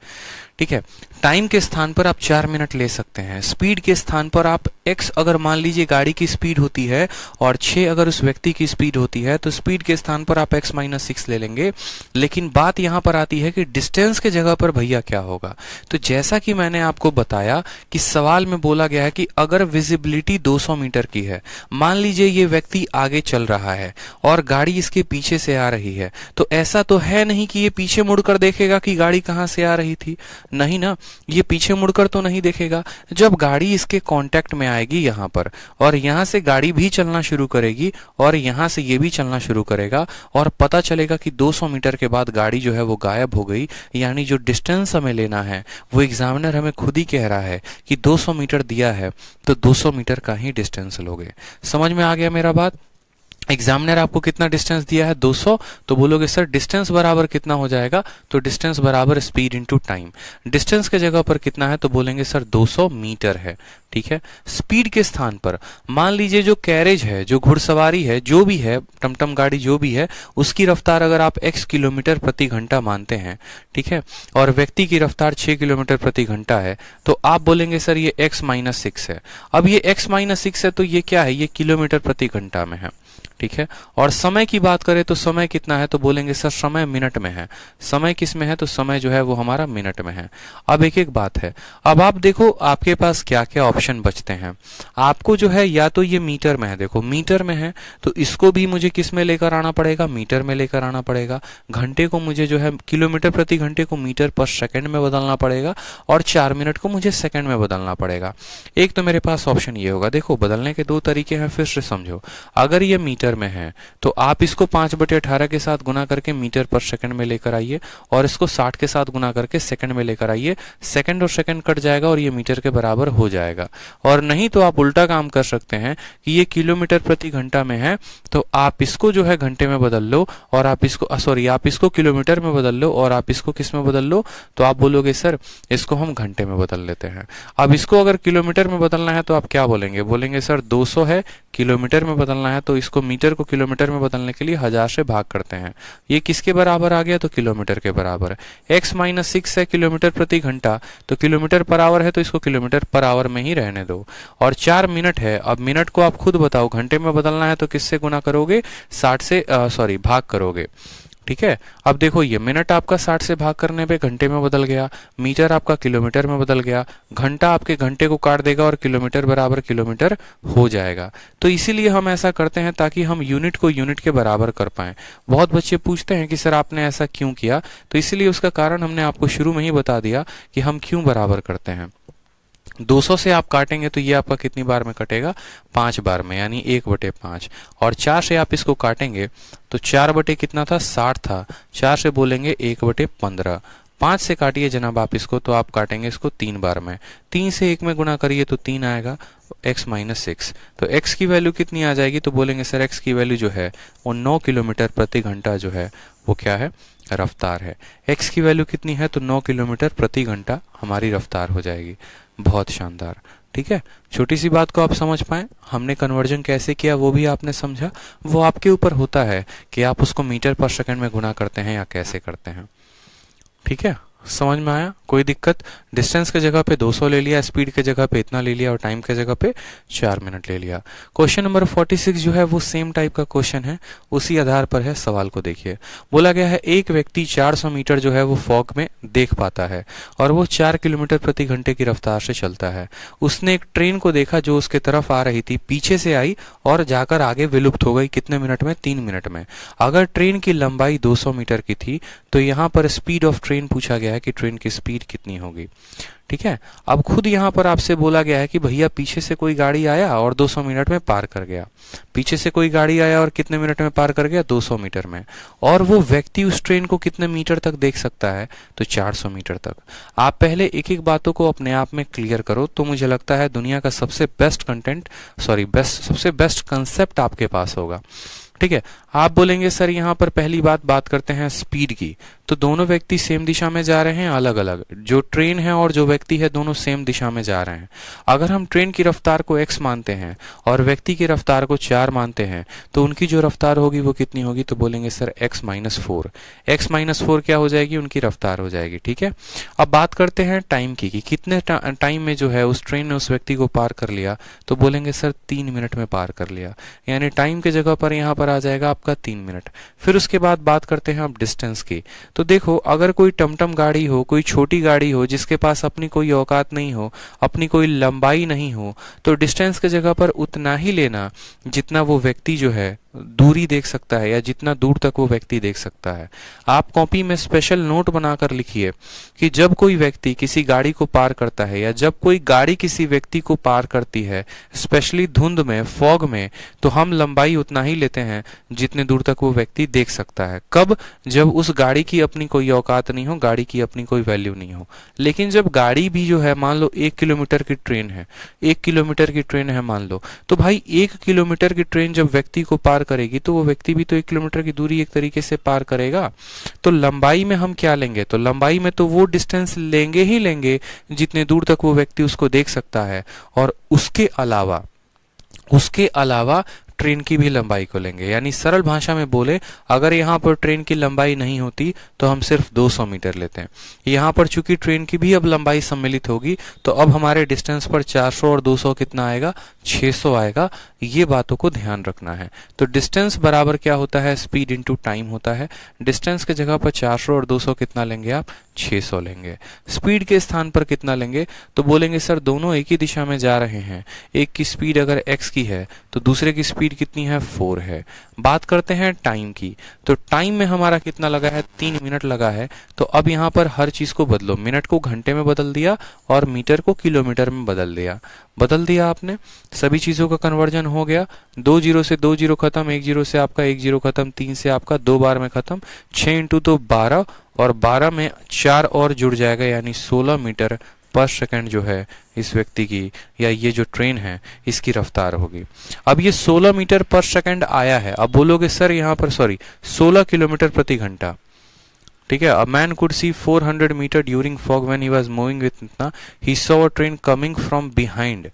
ठीक है। टाइम के स्थान पर आप 4 मिनट ले सकते हैं, स्पीड के स्थान पर आप x अगर मान लीजिए गाड़ी की स्पीड होती है और 6 अगर उस व्यक्ति की स्पीड होती है, तो स्पीड के स्थान पर आप x माइनस 6 ले लेंगे। लेकिन बात यहां पर आती है कि डिस्टेंस के जगह पर भैया क्या होगा। तो जैसा कि मैंने आपको बताया कि सवाल में बोला गया है कि अगर विजिबिलिटी 200 मीटर की है, मान लीजिए ये व्यक्ति आगे चल रहा है और गाड़ी इसके पीछे से आ रही है, तो ऐसा तो है नहीं कि ये पीछे मुड़कर देखेगा कि गाड़ी कहां से आ रही थी, नहीं ना, ये पीछे मुड़कर तो नहीं देखेगा। जब गाड़ी इसके कांटेक्ट में आएगी यहां पर, और यहां से गाड़ी भी चलना शुरू करेगी और यहां से ये भी चलना शुरू करेगा, और पता चलेगा कि 200 मीटर के बाद गाड़ी जो है वो गायब हो गई। यानी जो डिस्टेंस हमें लेना है वो एग्जामिनर हमें खुद ही कह रहा है कि 200 मीटर दिया है, तो 200 मीटर का ही डिस्टेंस लोगे। समझ में आ गया मेरा बात? एग्जामिनर आपको कितना डिस्टेंस दिया है? 200। तो बोलोगे सर डिस्टेंस बराबर कितना हो जाएगा? तो डिस्टेंस बराबर स्पीड इनटू टाइम। डिस्टेंस के जगह पर कितना है? तो बोलेंगे सर 200 मीटर है, ठीक है। स्पीड के स्थान पर मान लीजिए जो कैरेज है, जो घुड़सवारी है, जो भी है, टमटम गाड़ी जो भी है, उसकी रफ्तार अगर आप x किलोमीटर प्रति घंटा मानते हैं, ठीक है, और व्यक्ति की रफ्तार 6 किलोमीटर प्रति घंटा है, तो आप बोलेंगे सर ये x माइनस 6 है। अब ये x माइनस 6 है तो ये क्या है? ये किलोमीटर प्रति घंटा में है, ठीक है। और समय की बात करें तो समय कितना है? तो बोलेंगे सर समय मिनट में है। समय किस में है? तो समय जो है वो हमारा मिनट में है। अब एक एक बात है, अब आप देखो आपके पास क्या क्या ऑप्शन बचते हैं। आपको जो है या तो ये मीटर में है, देखो मीटर में है तो इसको भी मुझे किस में लेकर आना पड़ेगा? मीटर में लेकर आना पड़ेगा। घंटे को मुझे जो है किलोमीटर प्रति घंटे को मीटर पर सेकंड में बदलना पड़ेगा, और 4 मिनट को मुझे सेकंड में बदलना पड़ेगा। एक तो मेरे पास ऑप्शन ये होगा, देखो बदलने के 2 तरीके हैं, फिर से समझो। अगर ये मीटर में है तो आप इसको 5/18 के साथ गुना करके मीटर पर सेकंड में लेकर आइए, और इसको 60 के साथ गुना करके सेकंड में लेकर आइए। सेकंड और सेकंड कट जाएगा और ये मीटर के बराबर हो जाएगा। और नहीं तो आप उल्टा काम कर सकते हैं कि ये किलोमीटर प्रति घंटा में है तो आप इसको जो है घंटे में बदल लो, और आप इसको आप इसको किलोमीटर में बदल लो, और आप इसको किस में बदल लो? तो आप बोलोगे सर इसको हम घंटे में बदल लेते हैं। अब इसको अगर किलोमीटर में बदलना है तो आप क्या बोलेंगे? बोलेंगे सर 200 है, किलोमीटर में बदलना है तो इसको मीटर को किलोमीटर में बदलने के लिए 1000 से भाग करते हैं। ये किसके बराबर आ गया? तो किलोमीटर के बराबर है। x माइनस 6 है किलोमीटर प्रति घंटा, तो किलोमीटर पर आवर है तो इसको किलोमीटर पर आवर में ही रहने दो। और 4 मिनट है, अब मिनट को आप खुद बताओ, घंटे में बदलना है तो किससे गुना करोगे? 60 से भाग करोगे, ठीक है। अब देखो ये मिनट आपका 60 से भाग करने पे घंटे में बदल गया, मीटर आपका किलोमीटर में बदल गया, घंटा आपके घंटे को काट देगा और किलोमीटर बराबर किलोमीटर हो जाएगा। तो इसीलिए हम ऐसा करते हैं ताकि हम यूनिट को यूनिट के बराबर कर पाएं। बहुत बच्चे पूछते हैं कि सर आपने ऐसा क्यों किया, तो इसीलिए उसका कारण हमने आपको शुरू में ही बता दिया कि हम क्यों बराबर करते हैं। 200 से आप काटेंगे तो ये आपका कितनी बार में कटेगा? 5 बार में, यानी 1/5। और 4 से आप इसको काटेंगे तो 4 बटे कितना था? 60 था। 4 से बोलेंगे 1/15। 5 से काटिए जनाब आप इसको, तो आप काटेंगे इसको 3 बार में। 3 से 1 में गुना करिए तो 3 आएगा, x माइनस 6। तो x की वैल्यू कितनी आ जाएगी? तो बोलेंगे सर x की वैल्यू जो है वो 9 किलोमीटर प्रति घंटा जो है वो क्या है? रफ्तार है। x की वैल्यू कितनी है? तो 9 किलोमीटर प्रति घंटा हमारी रफ्तार हो जाएगी। बहुत शानदार, ठीक है। छोटी सी बात को आप समझ पाए, हमने कन्वर्जन कैसे किया वो भी आपने समझा। वो आपके ऊपर होता है कि आप उसको मीटर पर सेकंड में गुना करते हैं या कैसे करते हैं, ठीक है। समझ में आया? कोई दिक्कत? डिस्टेंस के जगह पे 200 ले लिया, स्पीड के जगह पे इतना ले लिया, और टाइम के जगह पे 4 मिनट ले लिया। क्वेश्चन नंबर 46 जो है वो सेम टाइप का क्वेश्चन है, उसी आधार पर है। सवाल को देखिए, बोला गया है एक व्यक्ति 400 मीटर जो है वो फॉग में देख पाता है और वो 4 किलोमीटर प्रति घंटे की रफ्तार से चलता है। उसने एक ट्रेन को देखा जो उसके तरफ आ रही थी, पीछे से आई और जाकर आगे विलुप्त हो गई। कितने मिनट में? 3 मिनट में। अगर ट्रेन की लंबाई 200 मीटर की थी तो यहाँ पर स्पीड ऑफ ट्रेन पूछा गया है कि ट्रेन की स्पीड कितनी होगी, ठीक है। अब खुद यहाँ पर आपसे बोला गया है कि भैया पीछे से कोई गाड़ी आया और 200 मिनट में पार कर गया। पीछे से कोई गाड़ी आया और कितने मिनट में पार कर गया? 200 मीटर में। और वो व्यक्ति उस ट्रेन को कितने मीटर तक देख सकता है? तो 400 मीटर तक। आप पहले एक एक बातों को अपने आप में क्लियर करो, तो मुझे लगता है दुनिया का सबसे बेस्ट कंसेप्ट आपके पास होगा, ठीक है। आप बोलेंगे सर यहाँ पर पहली बात करते हैं स्पीड की, तो दोनों व्यक्ति सेम दिशा में जा रहे हैं, अलग अलग। जो ट्रेन है और जो व्यक्ति है दोनों सेम दिशा में जा रहे हैं। अगर हम ट्रेन की रफ्तार को x मानते हैं और व्यक्ति की रफ्तार को 4 मानते हैं, तो उनकी जो रफ्तार होगी वो कितनी होगी, तो बोलेंगे सर x-4। x-4 क्या हो जाएगी, उनकी रफ्तार हो जाएगी। ठीक है। अब बात करते हैं टाइम की, कि कितने टाइम में जो है उस ट्रेन ने उस व्यक्ति को पार कर लिया, तो बोलेंगे सर 3 मिनट में पार कर लिया। यानी टाइम की जगह पर यहाँ पर आ जाएगा आपका 3 मिनट। फिर उसके बाद बात करते हैं आप डिस्टेंस की। तो देखो, अगर कोई टमटम गाड़ी हो, कोई छोटी गाड़ी हो जिसके पास अपनी कोई औकात नहीं हो, अपनी कोई लंबाई नहीं हो, तो डिस्टेंस की जगह पर उतना ही लेना जितना वो व्यक्ति जो है दूरी देख सकता है, या जितना दूर तक वो व्यक्ति देख सकता है। आप कॉपी में स्पेशल नोट बनाकर लिखिए कि जब कोई व्यक्ति किसी गाड़ी को पार करता है, या जब कोई गाड़ी किसी व्यक्ति को पार करती है, स्पेशली धुंध में, फॉग में, तो हम लंबाई उतना ही लेते हैं जितने दूर तक वो व्यक्ति देख सकता है। कब? जब उस गाड़ी की अपनी कोई औकात नहीं हो, गाड़ी की अपनी कोई वैल्यू नहीं हो। लेकिन जब गाड़ी भी जो है, मान लो 1 किलोमीटर की ट्रेन है, 1 किलोमीटर की ट्रेन है मान लो, तो भाई 1 किलोमीटर की ट्रेन जब व्यक्ति को पार करेगी, तो वो व्यक्ति भी तो 1 किलोमीटर की दूरी एक तरीके से पार करेगा। तो लंबाई में हम क्या लेंगे, तो लंबाई में तो वो डिस्टेंस लेंगे ही लेंगे जितने दूर तक वो व्यक्ति उसको देख सकता है, और उसके अलावा ट्रेन की भी लंबाई को लेंगे। यानी सरल भाषा में बोले, अगर यहाँ पर ट्रेन की लंबाई नहीं होती तो हम सिर्फ 200 मीटर लेते हैं। यहाँ पर चूंकि ट्रेन की भी अब लंबाई सम्मिलित होगी, तो अब हमारे डिस्टेंस पर 400 और 200 कितना आएगा, 600 आएगा। ये बातों को ध्यान रखना है। तो डिस्टेंस बराबर क्या होता है, स्पीड इंटू टाइम होता है। डिस्टेंस की जगह पर 400 और 200 कितना लेंगे आप, 600 लेंगे। स्पीड के स्थान पर कितना लेंगे, तो बोलेंगे सर दोनों एक ही दिशा में जा रहे हैं, एक की स्पीड अगर x की है तो दूसरे की स्पीड कितनी है, 4 है। बात करते हैं टाइम की, तो टाइम में हमारा कितना लगा है, 3 मिनट लगा है। तो अब यहाँ पर हर चीज को बदलो, मिनट को घंटे में बदल दिया और मीटर को किलोमीटर में बदल दिया आपने। सभी चीजों का कन्वर्जन हो गया। 2 जीरो से 2 जीरो खत्म, 1 जीरो से आपका 1 जीरो खत्म, 3 से आपका 2 बार में खत्म, 6 इंटू 2 12, और 12 में 4 और जुड़ जाएगा, यानी 16 मीटर पर सेकंड जो है इस व्यक्ति की, या ये जो ट्रेन है इसकी रफ्तार होगी। अब ये 16 मीटर पर सेकंड आया है। अब बोलोगे सर यहाँ पर 16 किलोमीटर प्रति घंटा। ठीक है। A man could see 400 metre during fog when he was moving with इतना, he saw a train coming from behind.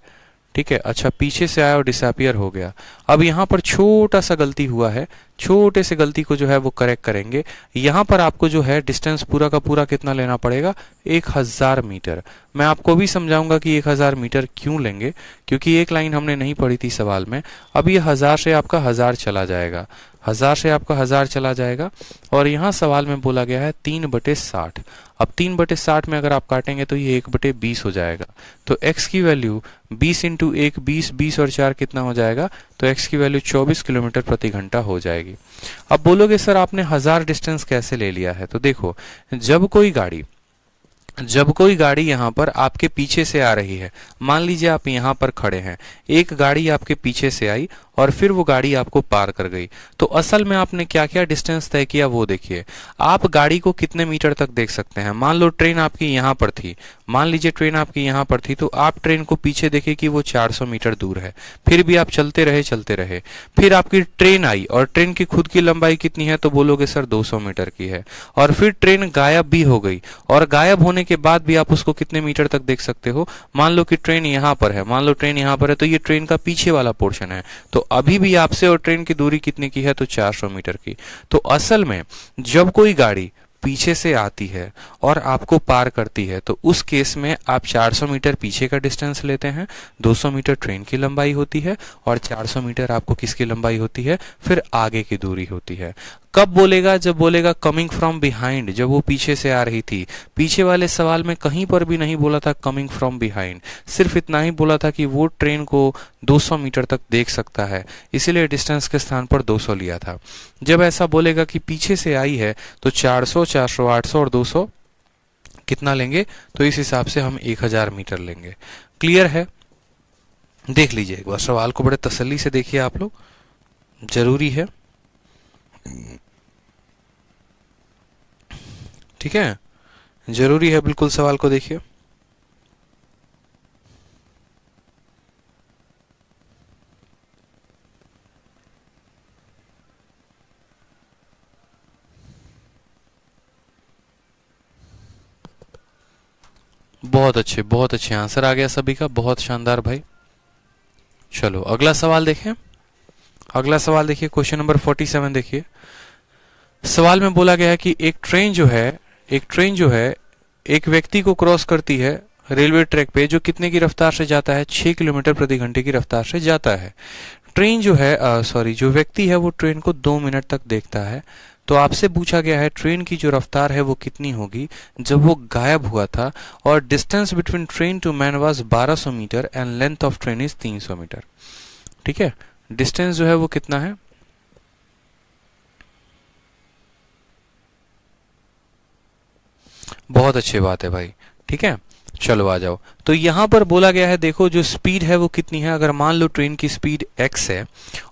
ठीक है। अच्छा, पीछे से आया और डिसअपियर हो गया। अब यहाँ पर छोटा सा गलती हुआ है, छोटे से गलती को जो है वो करेक्ट करेंगे। यहाँ पर आपको जो है डिस्टेंस पूरा का पूरा कितना लेना पड़ेगा, 1000 मीटर। मैं आपको भी समझाऊंगा कि 1000 मीटर क्यों लेंगे, क्योंकि एक लाइन हमने नहीं पढ़ी थी सवाल में। अब ये 1000 से आपका 1000 चला जाएगा, 1000 से आपका 1000 चला जाएगा, और यहाँ सवाल में बोला गया है 3/60। अब 3/60 में अगर आप काटेंगे तो ये 1/20 हो जाएगा। तो x की वैल्यू 20 इंटू 1 20, 20 और 4 कितना हो जाएगा, तो x की वैल्यू 24 किलोमीटर प्रति घंटा हो जाएगी। अब बोलोगे सर आपने 1000 डिस्टेंस कैसे ले लिया है, तो देखो, जब कोई गाड़ी यहाँ पर आपके पीछे से आ रही है, मान लीजिए आप यहाँ पर खड़े हैं, एक गाड़ी आपके पीछे से आई और फिर वो गाड़ी आपको पार कर गई, तो असल में आपने क्या क्या डिस्टेंस तय किया वो देखिए। आप गाड़ी को कितने मीटर तक देख सकते हैं। मान लो ट्रेन आपकी यहाँ पर थी, मान लीजिए ट्रेन आपकी यहाँ पर थी, तो आप ट्रेन को पीछे देखे कि वो 400 मीटर दूर है, फिर भी आप चलते रहे। फिर आपकी ट्रेन आई और ट्रेन की खुद की लंबाई कितनी है, तो बोलोगे सर 200 मीटर की है, और फिर ट्रेन गायब भी हो गई, और गायब होने के बाद भी आप उसको कितने मीटर तक देख सकते हो। मान लो कि ट्रेन यहाँ पर है, तो ये ट्रेन का पीछे वाला पोर्शन है, तो अभी भी आपसे और ट्रेन की दूरी कितने की है, तो 400 मीटर की। तो असल में जब कोई गाड़ी पीछे से आती है और आपको पार करती है, तो उस केस में आप 400 मीटर पीछे का डिस्टेंस लेते हैं, 200 मीटर ट्रेन की लंबाई होती है, और 400 मीटर आपको किसकी लंबाई होती है, फिर आगे की दूरी होती है। कब बोलेगा, जब बोलेगा कमिंग फ्रॉम बिहाइंड, जब वो पीछे से आ रही थी। पीछे वाले सवाल में कहीं पर भी नहीं बोला था कमिंग फ्रॉम बिहाइंड, सिर्फ इतना ही बोला था कि वो ट्रेन को 200 मीटर तक देख सकता है, इसीलिए डिस्टेंस के स्थान पर 200 लिया था। जब ऐसा बोलेगा कि पीछे से आई है, तो 400, 400, 800 और 200 कितना लेंगे, तो इस हिसाब से हम 1000 मीटर लेंगे। क्लियर है? देख लीजिए एक बार सवाल को बड़े तसल्ली से देखिए आप लोग, जरूरी है। ठीक है, जरूरी है, बिल्कुल सवाल को देखिए। बहुत अच्छे आंसर आ गया सभी का, बहुत शानदार भाई। चलो अगला सवाल देखें। अगला सवाल देखिए, क्वेश्चन नंबर 47 देखिए। सवाल में बोला गया है कि एक ट्रेन जो है एक व्यक्ति को क्रॉस करती है रेलवे ट्रैक पे, जो कितने की रफ्तार से जाता है? 6 किलोमीटर प्रति घंटे की रफ्तार से जाता है। ट्रेन जो है जो व्यक्ति है वो ट्रेन को 2 मिनट तक देखता है। तो आपसे पूछा गया है ट्रेन की जो रफ्तार है वो कितनी होगी जब वो गायब हुआ था, और distance between train to man was 1200 metre and length of train is 300 metre. ठीक है, डिस्टेंस जो है वो कितना है? बहुत अच्छी बात है भाई। ठीक है, चलो आ जाओ। तो यहां पर बोला गया है, देखो जो स्पीड है वो कितनी है। अगर मान लो ट्रेन की स्पीड x है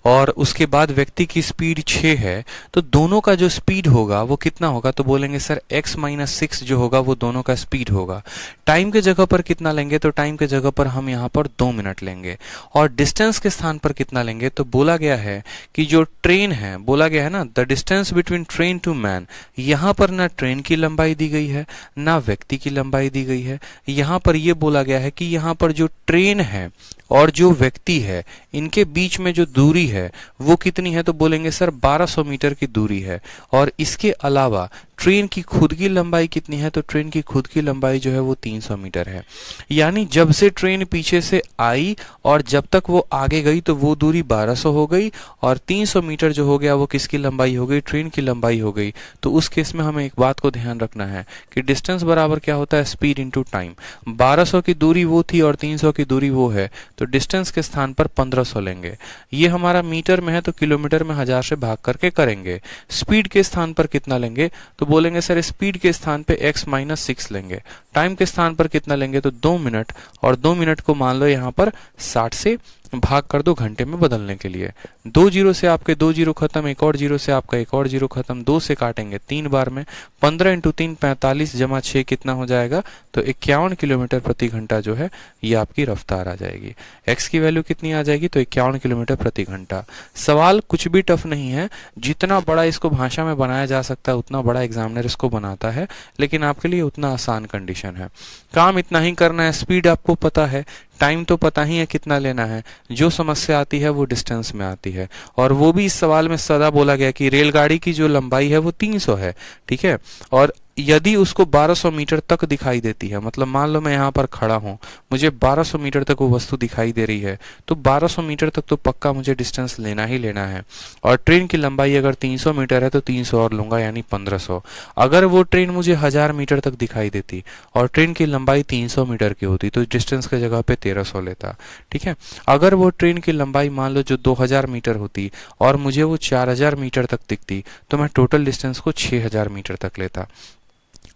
और उसके बाद व्यक्ति की स्पीड 6 है, तो दोनों का जो स्पीड होगा वो कितना होगा? तो बोलेंगे सर x माइनस 6 जो होगा वो दोनों का स्पीड होगा। टाइम के जगह पर कितना लेंगे? तो टाइम के जगह पर हम यहाँ पर 2 मिनट लेंगे। और डिस्टेंस के स्थान पर कितना लेंगे? तो बोला गया है कि जो ट्रेन है, बोला गया है ना, the distance between train to man, यहाँ पर ना ट्रेन की लंबाई दी गई है ना व्यक्ति की लंबाई दी गई है। यहाँ पर यह बोला गया है कि यहाँ पर जो ट्रेन है और जो व्यक्ति है इनके बीच में जो दूरी है वो कितनी है? तो बोलेंगे सर 1200 मीटर की दूरी है। और इसके अलावा ट्रेन की खुद की लंबाई कितनी है? तो ट्रेन की खुद की लंबाई जो है वो 300 मीटर है। यानी जब से ट्रेन पीछे से आई और जब तक वो आगे गई तो वो दूरी 1200 हो गई, और 300 मीटर जो हो गया वो किसकी लंबाई हो गई? ट्रेन की लंबाई हो गई। तो उस केस में हमें एक बात को ध्यान रखना है कि डिस्टेंस बराबर क्या होता है? Speed into time. 1200 की दूरी वो थी और 300 की दूरी वो है, तो डिस्टेंस के स्थान पर 1500 लेंगे। ये हमारा मीटर में है तो किलोमीटर में 1000 से भाग करके करेंगे। स्पीड के स्थान पर कितना लेंगे? तो बोलेंगे सर स्पीड के स्थान पे x माइनस 6 लेंगे। टाइम के स्थान पर कितना लेंगे? तो 2 मिनट, और 2 मिनट को मान लो यहाँ पर 60 से भाग कर दो घंटे में बदलने के लिए। 2 जीरो से आपके 2 जीरो खत्म, एक और जीरो से आपका एक और जीरो खत्म, 2 से काटेंगे 3 बार में। 15 इंटू 3 45 जमा 6 कितना हो जाएगा? तो 51 किलोमीटर प्रति घंटा जो है ये आपकी रफ्तार आ जाएगी। x की वैल्यू कितनी आ जाएगी? तो 51 किलोमीटर प्रति घंटा। सवाल कुछ भी टफ नहीं है, जितना बड़ा इसको भाषा में बनाया जा सकता है उतना बड़ा एग्जामिनर इसको बनाता है, लेकिन आपके लिए उतना आसान कंडीशन है। काम इतना ही करना है, स्पीड आपको पता है, टाइम तो पता ही है कितना लेना है। जो समस्या आती है वो डिस्टेंस में आती है, और वो भी इस सवाल में सदा बोला गया कि रेलगाड़ी की जो लंबाई है वो 300 है। ठीक है, और यदि उसको 1200 मीटर तक दिखाई देती है, मतलब मान लो मैं यहाँ पर खड़ा हूँ, मुझे 1200 मीटर तक वो वस्तु दिखाई दे रही है, तो 1200 मीटर तक तो पक्का मुझे डिस्टेंस लेना ही लेना है। और ट्रेन की लंबाई अगर 300 मीटर है तो 300 और लूंगा, यानी 1500। अगर वो ट्रेन मुझे 1000 मीटर तक दिखाई देती और ट्रेन की लंबाई 300 मीटर की होती तो डिस्टेंस की जगह पे 1300 लेता। ठीक है, अगर वो ट्रेन की लंबाई मान लो जो 2000 मीटर होती और मुझे वो 4000 मीटर तक दिखती, तो मैं टोटल डिस्टेंस को 6000 मीटर तक लेता।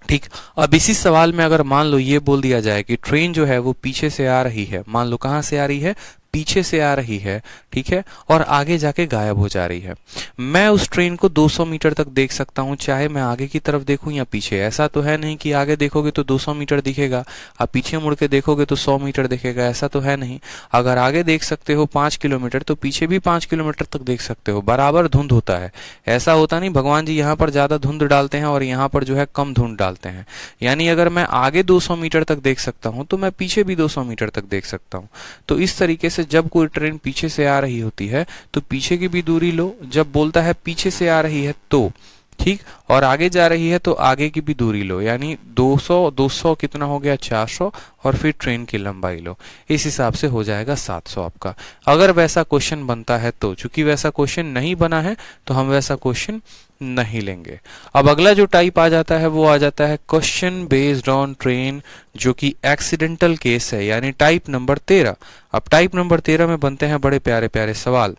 ठीक, अब इसी सवाल में अगर मान लो ये बोल दिया जाए कि ट्रेन जो है वो पीछे से आ रही है, मान लो कहां से आ रही है? पीछे से आ रही है। ठीक है, और आगे जाके गायब हो जा रही है। मैं उस ट्रेन को 200 मीटर तक देख सकता हूं, चाहे मैं आगे की तरफ देखूं या पीछे। ऐसा तो है नहीं कि आगे देखोगे तो 200 मीटर दिखेगा, आप पीछे मुड़ के देखोगे तो 100 मीटर दिखेगा, ऐसा तो है नहीं। अगर आगे देख सकते हो 5 किलोमीटर तो पीछे भी 5 किलोमीटर तक देख सकते हो। बराबर धुंध होता है, ऐसा होता नहीं भगवान जी यहाँ पर ज्यादा धुंध डालते हैं और यहाँ पर जो है कम धुंध डालते हैं। यानी अगर मैं आगे 200 मीटर तक देख सकता हूं तो मैं पीछे भी 200 मीटर तक देख सकता हूं। तो इस तरीके से जब कोई ट्रेन पीछे से आ रही होती है तो पीछे की भी दूरी लो, जब बोलता है पीछे से आ रही है तो, ठीक, और आगे जा रही है तो आगे की भी दूरी लो, यानी 200 कितना हो गया? 400, और फिर ट्रेन की लंबाई लो। इस हिसाब से हो जाएगा 700 आपका, अगर वैसा क्वेश्चन बनता है तो। चूंकि वैसा क्वेश्चन नहीं बना है तो हम वैसा क्वेश्चन नहीं लेंगे। अब अगला जो टाइप आ जाता है वो आ जाता है क्वेश्चन बेस्ड ऑन ट्रेन, जो कि एक्सीडेंटल केस है, यानी टाइप नंबर 13। अब टाइप नंबर 13 में बनते हैं बड़े प्यारे प्यारे सवाल।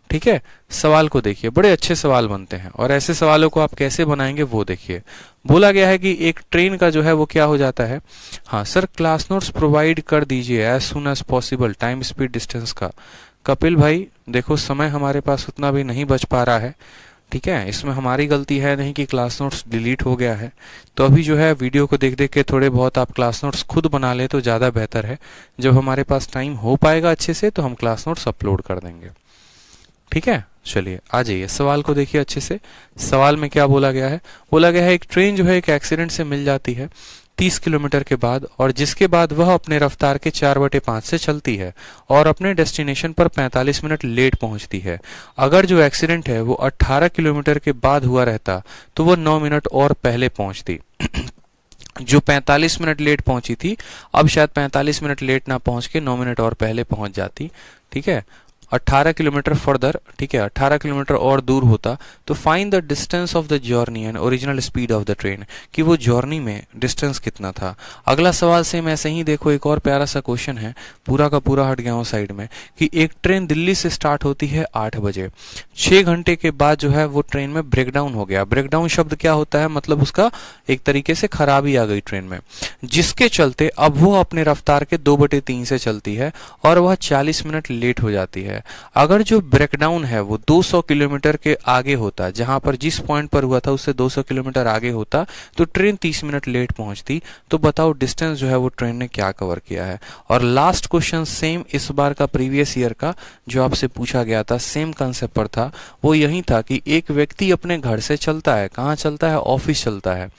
ठीक है, सवाल को देखिए, बड़े अच्छे सवाल बनते हैं, और ऐसे सवालों को आप कैसे बनाएंगे वो देखिए। बोला गया है कि एक ट्रेन का जो है वो क्या हो जाता है? हाँ सर, क्लास नोट्स प्रोवाइड कर दीजिए as soon as possible, time speed distance का। कपिल भाई देखो, समय हमारे पास उतना भी नहीं बच पा रहा है। ठीक है, इसमें हमारी गलती है नहीं कि क्लास नोट्स डिलीट हो गया है। तो अभी जो है वीडियो को देख देख के थोड़े बहुत आप क्लास नोट्स खुद बना ले तो ज़्यादा बेहतर है। जब हमारे पास टाइम हो पाएगा अच्छे से तो हम क्लास नोट्स अपलोड कर देंगे। ठीक है, चलिए आ जाइए, सवाल को देखिए अच्छे से। सवाल में क्या बोला गया है? बोला गया है एक ट्रेन जो है एक एक्सीडेंट से मिल जाती है, 30 किलोमीटर के बाद, और जिसके बाद वह अपने रफ्तार के 4/5 से चलती है और अपने डेस्टिनेशन पर 45 मिनट लेट पहुंचती है। अगर जो एक्सीडेंट है वो 18 किलोमीटर के बाद हुआ रहता तो वह 9 मिनट और पहले पहुंचती। जो 45 मिनट लेट पहुंची थी, अब शायद 45 मिनट लेट ना पहुंच के 9 मिनट और पहले पहुंच जाती। ठीक है, 18 किलोमीटर फर्दर, ठीक है, 18 किलोमीटर और दूर होता। तो find the distance of the journey and original speed of the train, कि वो जर्नी में डिस्टेंस कितना था। अगला सवाल सेम ऐसे ही देखो, एक और प्यारा सा क्वेश्चन है, पूरा का पूरा हट गया हूं साइड में, कि एक ट्रेन दिल्ली से स्टार्ट होती है 8 बजे, 6 घंटे के बाद जो है वो ट्रेन में ब्रेकडाउन हो गया। ब्रेकडाउन शब्द क्या होता है, मतलब उसका एक तरीके से खराबी आ गई ट्रेन में, जिसके चलते अब वो अपने रफ्तार के 2/3 से चलती है और वह 40 मिनट लेट हो जाती है। अगर जो ब्रेकडाउन है वो 200 किलोमीटर के आगे होता, जहां पर जिस पॉइंट पर हुआ था उससे 200 किलोमीटर आगे होता, तो ट्रेन 30 मिनट लेट पहुंचती। तो बताओ डिस्टेंस जो है वो ट्रेन ने क्या कवर किया है। और लास्ट क्वेश्चन सेम इस बार का प्रीवियस ईयर का जो आपसे पूछा गया था, सेम कंसेप्ट पर था। वो यही था कि एक व्यक्ति अपने घर से चलता है, कहाँ चलता है, ऑफिस चलता है,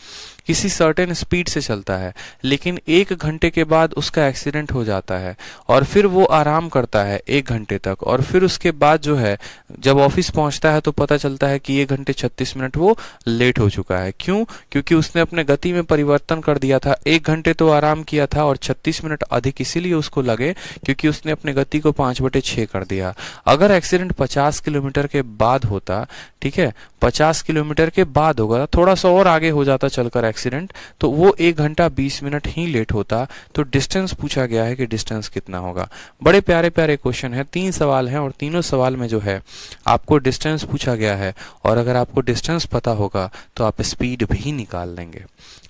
किसी सर्टेन स्पीड से चलता है, लेकिन 1 घंटे के बाद उसका एक्सीडेंट हो जाता है और फिर वो आराम करता है 1 घंटे तक, और फिर उसके बाद जो है जब ऑफिस पहुंचता है तो पता चलता है कि 1 घंटे 36 मिनट वो लेट हो चुका है। क्यों? क्योंकि उसने अपने गति में परिवर्तन कर दिया था। 1 घंटे तो आराम किया था और 36 मिनट अधिक इसीलिए उसको लगे क्योंकि उसने अपने गति को 5/6 कर दिया। अगर एक्सीडेंट 50 किलोमीटर के बाद होता, ठीक है, 50 किलोमीटर के बाद होगा, थोड़ा सा और आगे हो जाता चलकर एक्सीडेंट, तो वो 1 घंटा 20 मिनट ही लेट होता। तो डिस्टेंस पूछा गया है कि डिस्टेंस कितना होगा। बड़े प्यारे प्यारे क्वेश्चन है, 3 सवाल हैं और तीनों सवाल में जो है आपको डिस्टेंस पूछा गया है, और अगर आपको डिस्टेंस पता होगा तो आप स्पीड भी निकाल लेंगे।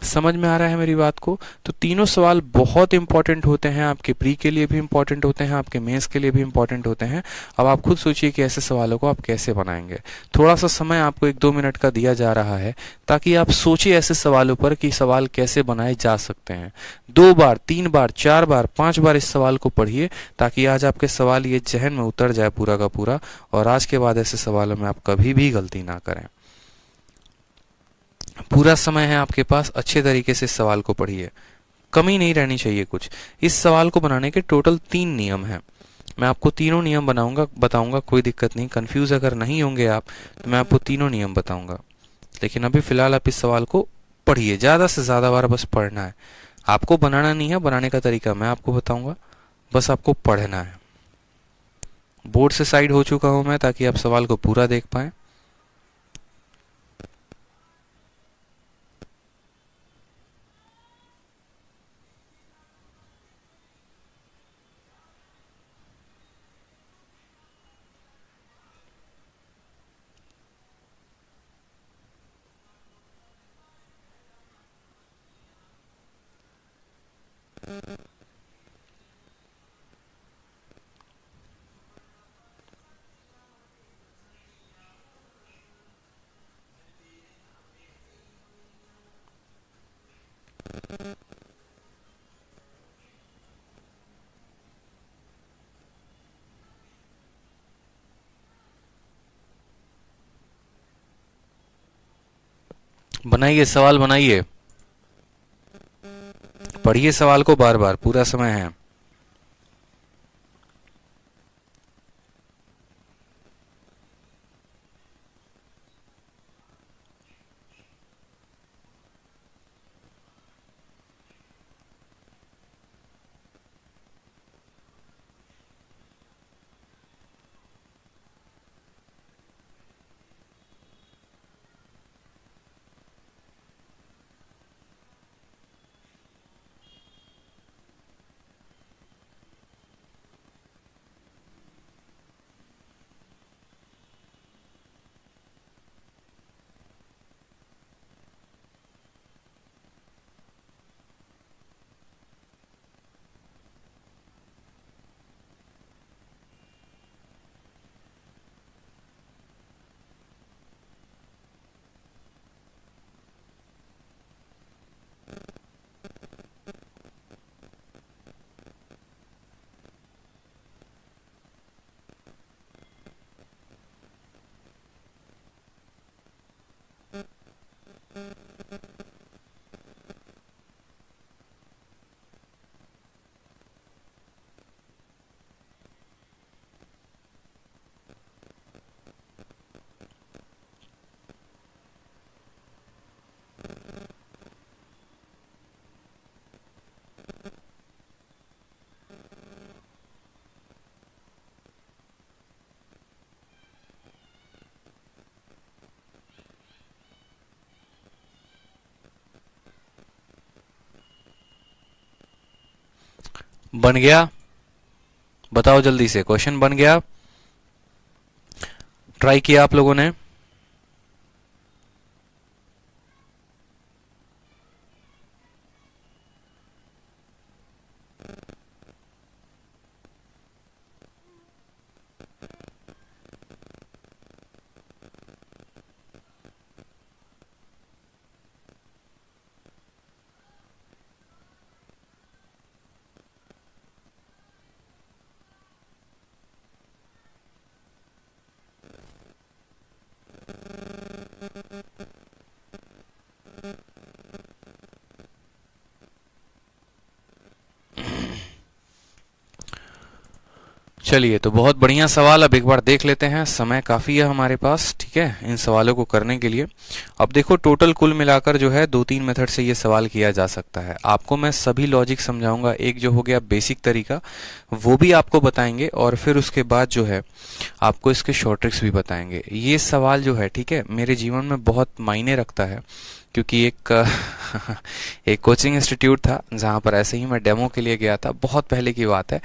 समझ में आ रहा है मेरी बात को? तो तीनों सवाल बहुत इंपॉर्टेंट होते हैं, आपके प्री के लिए भी इंपॉर्टेंट होते हैं, आपके मेंस के लिए भी इंपॉर्टेंट होते हैं। अब आप खुद सोचिए कि ऐसे सवालों को आप कैसे बनाएंगे। थोड़ा सा समय आपको 1-2 मिनट का दिया जा रहा है ताकि आप सोचिए ऐसे सवालों पर कि सवाल कैसे बनाए जा सकते हैं। 2 बार, 3 बार, 4 बार, 5 बार इस सवाल को पढ़िए ताकि आज आपके सवाल ये जहन में उतर जाए पूरा का पूरा, और आज के बाद ऐसे सवालों में आप कभी भी गलती ना करें। पूरा समय है आपके पास, अच्छे तरीके से इस सवाल को पढ़िए, कमी नहीं रहनी चाहिए कुछ। इस सवाल को बनाने के टोटल 3 नियम हैं। मैं आपको तीनों नियम बताऊंगा, कोई दिक्कत नहीं, कंफ्यूज अगर नहीं होंगे आप तो मैं आपको तीनों नियम बताऊंगा। लेकिन अभी फिलहाल आप इस सवाल को पढ़िए, ज्यादा से ज्यादा बार बस पढ़ना है, आपको बनाना नहीं है। बनाने का तरीका मैं आपको बताऊंगा, बस आपको पढ़ना है। बोर्ड से साइड हो चुका हूं मैं ताकि आप सवाल को पूरा देख पाए। बनाइए सवाल, बनाइए, पढ़िए सवाल को बार बार, पूरा समय है। बन गया? बताओ जल्दी से, क्वेश्चन बन गया? ट्राई किया आप लोगों ने? चलिए, तो बहुत बढ़िया सवाल। अब एक बार देख लेते हैं, समय काफ़ी है हमारे पास, ठीक है, इन सवालों को करने के लिए। अब देखो, टोटल कुल मिलाकर जो है 2-3 मेथड से ये सवाल किया जा सकता है। आपको मैं सभी लॉजिक समझाऊंगा। एक जो हो गया बेसिक तरीका, वो भी आपको बताएंगे, और फिर उसके बाद जो है आपको इसके शॉर्ट ट्रिक्स भी बताएंगे। ये सवाल जो है, ठीक है, मेरे जीवन में बहुत मायने रखता है, क्योंकि एक कोचिंग इंस्टीट्यूट था जहाँ पर ऐसे ही मैं डेमो के लिए गया था, बहुत पहले की बात है।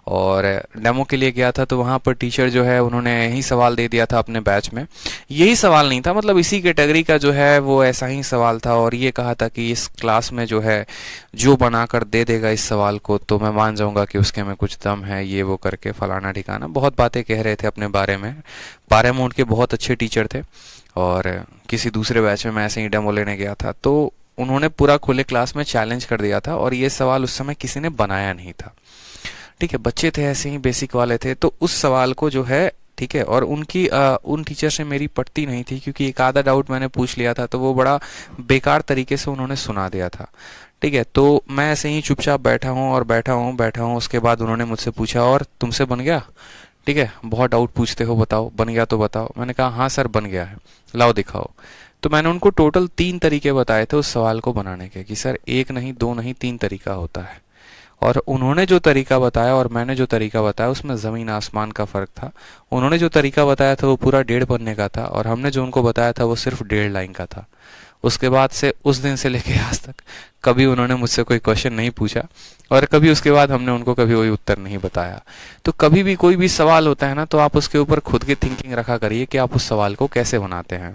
और डेमो के लिए गया था, तो वहाँ पर टीचर जो है उन्होंने यही सवाल दे दिया था अपने बैच में। यही सवाल नहीं था, मतलब इसी कैटेगरी का जो है वो ऐसा ही सवाल था, और ये कहा था कि इस क्लास में जो है जो बनाकर दे देगा इस सवाल को, तो मैं मान जाऊँगा कि उसके में कुछ दम है, ये वो करके फलाना ठिकाना बहुत बातें कह रहे थे अपने बारे में। पारामोंट के बहुत अच्छे टीचर थे, और किसी दूसरे बैच में मैं ऐसे ही डेमो लेने गया था, तो उन्होंने पूरा खुले क्लास में चैलेंज कर दिया था, और ये सवाल उस समय किसी ने बनाया नहीं था, ठीक है। बच्चे थे ऐसे ही बेसिक वाले थे, तो उस सवाल को जो है, ठीक है, और उन टीचर से मेरी पटती नहीं थी, क्योंकि एक आधा डाउट मैंने पूछ लिया था, तो वो बड़ा बेकार तरीके से उन्होंने सुना दिया था, ठीक है। तो मैं ऐसे ही चुपचाप बैठा हूँ और बैठा हूँ। उसके बाद उन्होंने मुझसे पूछा, और तुमसे बन गया? ठीक है, बहुत डाउट पूछते हो, बताओ बन गया तो बताओ। मैंने कहा हाँ सर बन गया है, लाओ दिखाओ। तो मैंने उनको टोटल 3 तरीके बताए थे उस सवाल को बनाने के, कि सर 1 नहीं 2 नहीं 3 तरीका होता है। और उन्होंने जो तरीका बताया और मैंने जो तरीका बताया, उसमें ज़मीन आसमान का फ़र्क था। उन्होंने जो तरीका बताया था वो पूरा 1.5 पन्ने का था, और हमने जो उनको बताया था वो सिर्फ 1.5 लाइन का था। उसके बाद से, उस दिन से लेके आज तक कभी उन्होंने मुझसे कोई क्वेश्चन नहीं पूछा, और कभी उसके बाद हमने उनको कभी वही उत्तर नहीं बताया। तो कभी भी कोई भी सवाल होता है ना, तो आप उसके ऊपर खुद की थिंकिंग रखा करिए कि आप उस सवाल को कैसे बनाते हैं,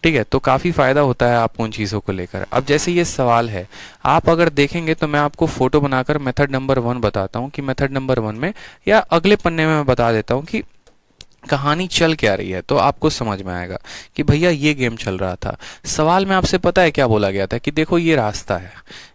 ठीक है। तो काफ़ी फ़ायदा होता है आपको उन चीज़ों को लेकर। अब जैसे ये सवाल है, आप अगर देखेंगे तो मैं आपको फोटो बनाकर मेथड नंबर 1 बताता हूँ, कि मेथड नंबर 1 में या अगले पन्ने में मैं बता देता हूँ कि कहानी चल क्या रही है, तो आपको समझ में आएगा कि भैया ये गेम चल रहा था। सवाल में आपसे पता है क्या बोला गया था, कि देखो ये रास्ता है,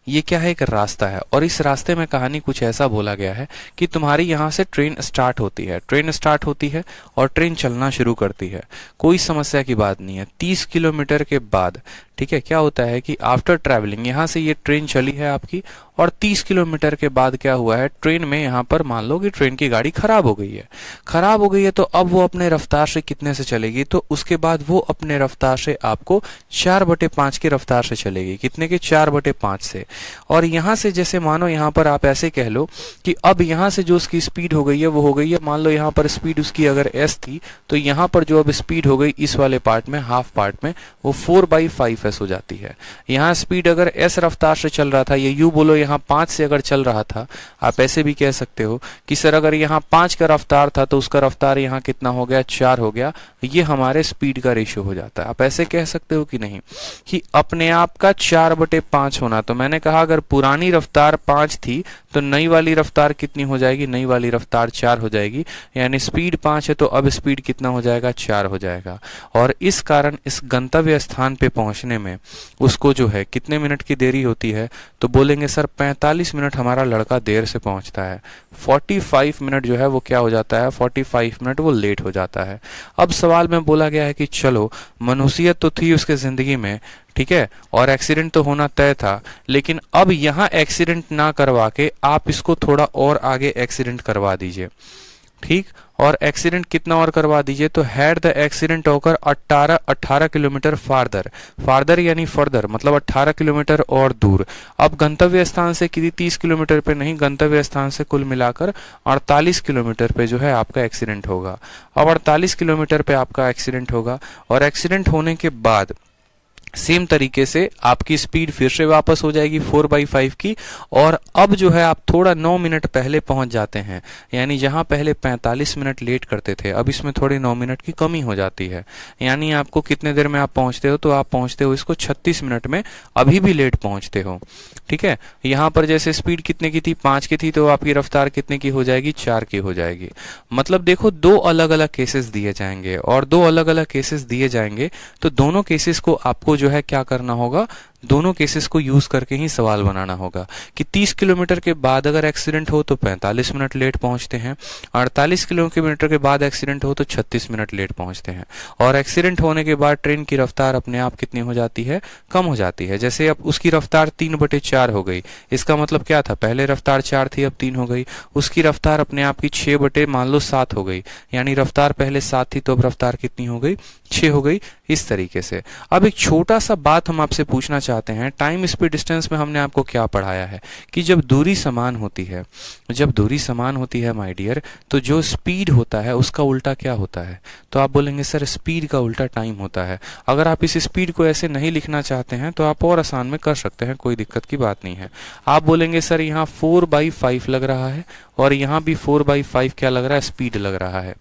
ये क्या है, एक रास्ता है, और इस रास्ते में कहानी कुछ ऐसा बोला गया है कि तुम्हारी यहाँ से ट्रेन स्टार्ट होती है और ट्रेन चलना शुरू करती है। कोई समस्या की बात नहीं है। 30 किलोमीटर के बाद, ठीक है, क्या होता है कि आफ्टर ट्रैवलिंग, यहाँ से ये ट्रेन चली है आपकी, और 30 किलोमीटर के बाद क्या हुआ है, ट्रेन में यहाँ पर मान लो कि ट्रेन की गाड़ी खराब हो गई है, तो अब वो अपने रफ्तार से कितने से चलेगी, तो उसके बाद वो अपने रफ्तार से आपको 4/5 की रफ्तार से चलेगी। कितने के? 4/5 से। और यहाँ से जैसे मानो यहाँ पर आप ऐसे कह लो कि अब यहाँ से जो उसकी स्पीड हो गई है वो हो गई है, मान लो यहाँ पर स्पीड उसकी अगर s थी, तो यहाँ पर जो अब स्पीड हो गई इस वाले पार्ट में, हाफ पार्ट में, वो 4/5s हो जाती है। यहाँ स्पीड अगर s रफ्तार से चल रहा था, ये यूँ बोलो यहाँ 5 से अगर चल रहा था, आप ऐसे भी कह सकते हो कि सर अगर यहाँ 5 का रफ्तार था तो उसका रफ्तार यहाँ कितना हो गया, 4 हो गया। ये हमारे स्पीड का रेशियो हो जाता है। आप ऐसे कह सकते हो कि नहीं, कि अपने आप का 4/5 होना। तो मैंने कहा अगर पुरानी रफ्तार 5 थी तो नई वाली रफ्तार कितनी हो जाएगी, नई वाली रफ्तार 4 हो जाएगी। यानी स्पीड 5 है तो अब स्पीड कितना हो जाएगा, 4 हो जाएगा। और इस कारण इस गंतव्य स्थान पे पहुंचने में उसको जो है कितने मिनट की देरी होती है, तो बोलेंगे सर 45 मिनट हमारा लड़का देर से पहुंचता है। 45 मिनट जो है वो क्या हो जाता है, 45 मिनट वो लेट हो जाता है। अब सवाल में बोला गया है कि चलो मनुष्यत तो थी उसके जिंदगी में, ठीक है, और एक्सीडेंट तो होना तय था, लेकिन अब यहाँ एक्सीडेंट ना करवा के आप इसको थोड़ा और आगे एक्सीडेंट करवा दीजिए, ठीक। और एक्सीडेंट कितना और करवा दीजिए, तो हैड द एक्सीडेंट होकर 18 किलोमीटर फार्दर यानी फर्दर मतलब 18 किलोमीटर और दूर। अब गंतव्य स्थान से किसी 30 किलोमीटर पे नहीं, गंतव्य स्थान से कुल मिलाकर 48 किलोमीटर पे जो है आपका एक्सीडेंट होगा। अब 48 किलोमीटर पे आपका एक्सीडेंट होगा, और एक्सीडेंट होने के बाद सेम तरीके से आपकी स्पीड फिर से वापस हो जाएगी 4/5 की। और अब जो है आप थोड़ा 9 मिनट पहले पहुंच जाते हैं, यानी जहां पहले 45 मिनट लेट करते थे अब इसमें थोड़ी 9 मिनट की कमी हो जाती है। यानी आपको कितने देर में आप पहुंचते हो, तो आप पहुंचते हो इसको 36 मिनट में, अभी भी लेट पहुंचते हो। ठीक है, यहां पर जैसे स्पीड कितने की थी, 5 की थी, तो आपकी रफ्तार कितने की हो जाएगी, 4 की हो जाएगी। मतलब देखो, दो अलग अलग केसेस दिए जाएंगे, और दो अलग अलग केसेस दिए जाएंगे तो दोनों केसेस को आपको जो है क्या करना होगा, दोनों केसेस को यूज करके ही सवाल बनाना होगा कि 30 किलोमीटर के बाद अगर एक्सीडेंट हो तो 45 मिनट लेट पहुंचते हैं, 48 किलोमीटर के बाद एक्सीडेंट हो तो 36 मिनट लेट पहुंचते हैं, और एक्सीडेंट होने के बाद ट्रेन की रफ्तार अपने आप कितनी हो जाती है, कम हो जाती है। जैसे अब उसकी रफ्तार 3/4 हो गई, इसका मतलब क्या था, पहले रफ्तार 4 थी अब 3 हो गई। उसकी रफ्तार अपने आप की 6/7 हो गई, यानी रफ्तार पहले 7 थी तो अब रफ्तार कितनी हो गई, 6 हो गई। इस तरीके से अब एक छोटा सा बात हम आपसे पूछना चाहते हैं, टाइम स्पीड डिस्टेंस में हमने आपको क्या पढ़ाया है कि जब दूरी समान होती है, जब दूरी समान होती है माय डियर, तो जो स्पीड होता है उसका उल्टा क्या होता है, तो आप बोलेंगे सर स्पीड का उल्टा टाइम होता है। अगर आप इस स्पीड को ऐसे नहीं लिखना चाहते हैं तो आप और आसान में कर सकते हैं, कोई दिक्कत की बात नहीं है। आप बोलेंगे सर यहाँ 4/5 लग रहा है और यहाँ भी 4/5 क्या लग रहा है, स्पीड लग रहा है।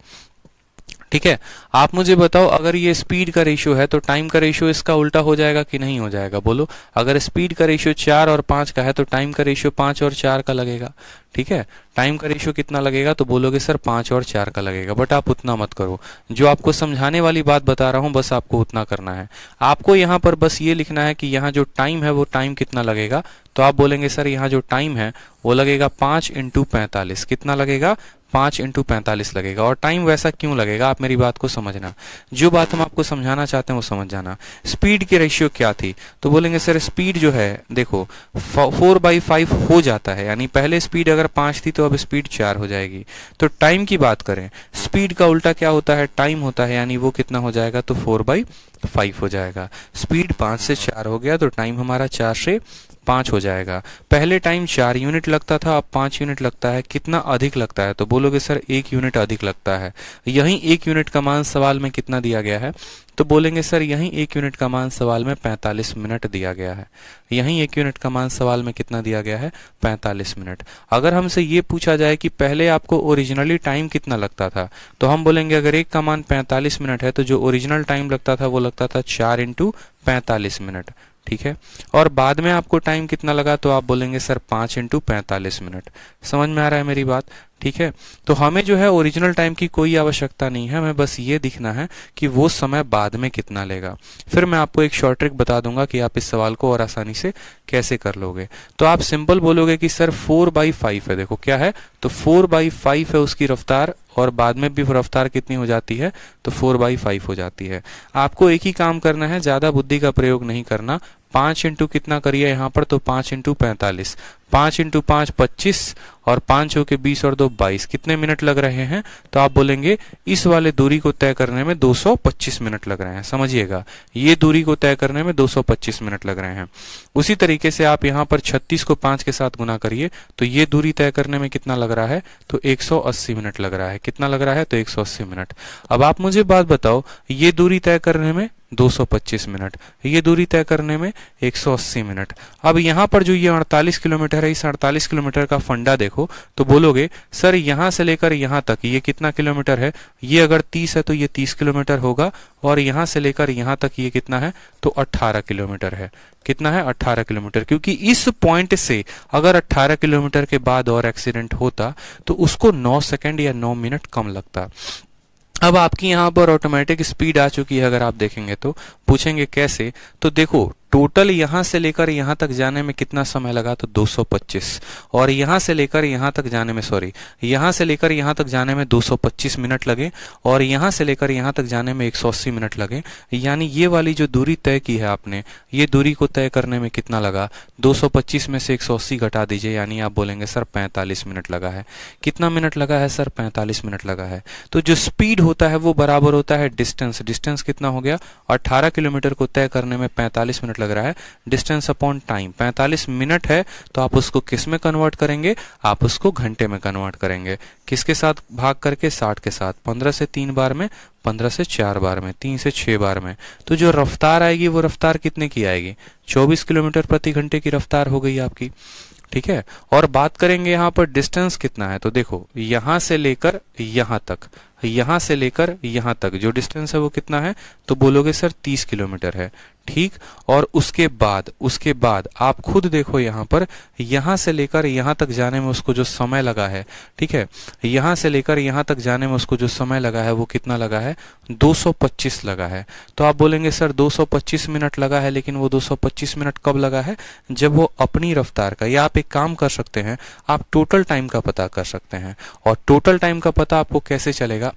ठीक है, आप मुझे बताओ, अगर ये स्पीड का रेशियो है तो टाइम का रेशियो इसका उल्टा हो जाएगा कि नहीं हो जाएगा, बोलो। अगर स्पीड का रेशियो 4 और 5 का है तो टाइम का रेशियो 5 और 4 का लगेगा। ठीक है, टाइम का रेशियो कितना लगेगा, तो बोलोगे सर 5 और 4 का लगेगा। बट आप उतना मत करो, जो आपको समझाने वाली बात बता रहा हूं बस आपको उतना करना है। आपको यहाँ पर बस ये लिखना है कि यहाँ जो टाइम है वो टाइम कितना लगेगा, तो आप बोलेंगे सर यहाँ जो टाइम है वो लगेगा 5 × 45। कितना लगेगा, 5 × 45 लगेगा। और टाइम वैसा क्यों लगेगा, आप मेरी बात को समझना, जो बात हम आपको समझाना चाहते हैं वो समझ जाना। स्पीड की रेशियो क्या थी, तो बोलेंगे सर स्पीड जो है देखो 4/5 हो जाता है, यानी पहले स्पीड अगर 5 थी तो अब स्पीड 4 हो जाएगी। तो टाइम की बात करें, स्पीड का उल्टा क्या होता है, टाइम होता है, यानी वो कितना हो जाएगा, तो 4/5 हो जाएगा। स्पीड 5 से 4 हो गया तो टाइम हमारा 4 से 5 हो जाएगा। पहले टाइम 4 यूनिट लगता था, अब 5 यूनिट लगता है। कितना अधिक लगता है, तो बोलोगे सर 1 यूनिट अधिक लगता है। यहीं 1 यूनिट का मान सवाल में कितना दिया गया है, तो बोलेंगे सर यहीं 1 यूनिट का मान सवाल में 45 मिनट दिया गया है। यहीं 1 यूनिट का मान सवाल में कितना दिया गया है, 45 मिनट। अगर हमसे ये पूछा जाए कि पहले आपको ओरिजिनली टाइम कितना लगता था, तो हम बोलेंगे अगर एक का मान 45 मिनट है तो जो ओरिजिनल टाइम लगता था वो लगता था 4 × 45 मिनट। ठीक है, और बाद में आपको टाइम कितना लगा, तो आप बोलेंगे सर 5 × 45 मिनट। समझ में आ रहा है मेरी बात, ठीक है। तो हमें जो है ओरिजिनल टाइम की कोई आवश्यकता नहीं है, हमें बस ये दिखना है कि वो समय बाद में कितना लेगा। फिर मैं आपको एक शॉर्ट ट्रिक बता दूंगा कि आप इस सवाल को और आसानी से कैसे कर लोगे। तो आप सिंपल बोलोगे कि सर 4/5 है, देखो क्या है, तो 4/5 है उसकी रफ्तार, और बाद में भी रफ्तार कितनी हो जाती है, तो 4/5 हो जाती है। आपको एक ही काम करना है, ज्यादा बुद्धि का प्रयोग नहीं करना। 5 × कितना करिए यहाँ पर, तो 5 × 45, 5 × 5 25, और 5 के 20 और 2 22। कितने मिनट लग रहे हैं, तो आप बोलेंगे इस वाले दूरी को तय करने में 225 मिनट लग रहे हैं। समझिएगा, ये दूरी को तय करने में 225 मिनट लग रहे हैं। उसी तरीके से आप यहाँ पर 36 को 5 के साथ गुना करिए, तो ये दूरी तय करने में कितना लग रहा है, तो 180 मिनट लग रहा है। कितना लग रहा है, तो 180 मिनट। अब आप मुझे बात बताओ, ये दूरी तय करने में 225 मिनट, ये दूरी तय करने में 180 मिनट। अब यहाँ पर जो ये 48 किलोमीटर है, इस 48 किलोमीटर का फंडा देखो, तो बोलोगे सर यहाँ से लेकर यहाँ तक ये कितना किलोमीटर है, ये अगर 30 है तो ये 30 किलोमीटर होगा, और यहाँ से लेकर यहाँ तक ये कितना है, तो 18 किलोमीटर है। कितना है, 18 किलोमीटर। क्योंकि इस पॉइंट से अगर 18 किलोमीटर के बाद और एक्सीडेंट होता तो उसको 9 सेकंड या 9 मिनट कम लगता। अब आपकी यहाँ पर ऑटोमेटिक स्पीड आ चुकी है, अगर आप देखेंगे तो। पूछेंगे कैसे, तो देखो टोटल यहाँ से लेकर यहाँ तक जाने में कितना समय लगा, तो 225, और यहाँ से लेकर यहाँ तक जाने में, सॉरी, यहाँ से लेकर यहाँ तक जाने में 225 मिनट लगे, और यहाँ से लेकर यहाँ तक जाने में 180 मिनट लगे। यानी ये वाली जो दूरी तय की है आपने, ये दूरी को तय करने में कितना लगा, 225 में से 180 घटा दीजिए, यानी आप बोलेंगे सर 45 मिनट लगा है। कितना मिनट लगा है सर, 45 मिनट लगा है। तो जो स्पीड होता है वो बराबर होता है डिस्टेंस। डिस्टेंस कितना हो गया, 18 किलोमीटर को तय करने में 45 मिनट लग रहा है, डिस्टेंस अपॉन टाइम 45 मिनट है, तो आप उसको किस में कन्वर्ट करेंगे, आप उसको घंटे में कन्वर्ट करेंगे। किसके साथ भाग करके, 60 के साथ। 15 से 3 बार में, 15 से 4 बार में, 3 से 6 बार में। तो जो रफ्तार आएगी वो रफ्तार कितने की आएगी, 24 किलोमीटर प्रति घंटे की रफ्तार हो गई आपकी। ठीक है, और बात करेंगे यहाँ पर डिस्टेंस कितना है, तो देखो यहां से लेकर यहां तक, यहां से लेकर यहां तक जो डिस्टेंस है वो कितना है, तो बोलोगे सर 30 किलोमीटर है। ठीक, और उसके बाद आप खुद देखो यहाँ पर, यहां से लेकर यहां तक जाने में उसको जो समय लगा है, ठीक है, यहां से लेकर यहां तक जाने में उसको जो समय लगा है वो कितना लगा है, 225 लगा है। तो आप बोलेंगे सर 225 मिनट लगा है, लेकिन वो 225 मिनट कब लगा है, जब वो अपनी रफ्तार का, या आप एक काम कर सकते हैं, आप टोटल टाइम का पता कर सकते हैं। और टोटल टाइम का पता आपको कैसे चलेगा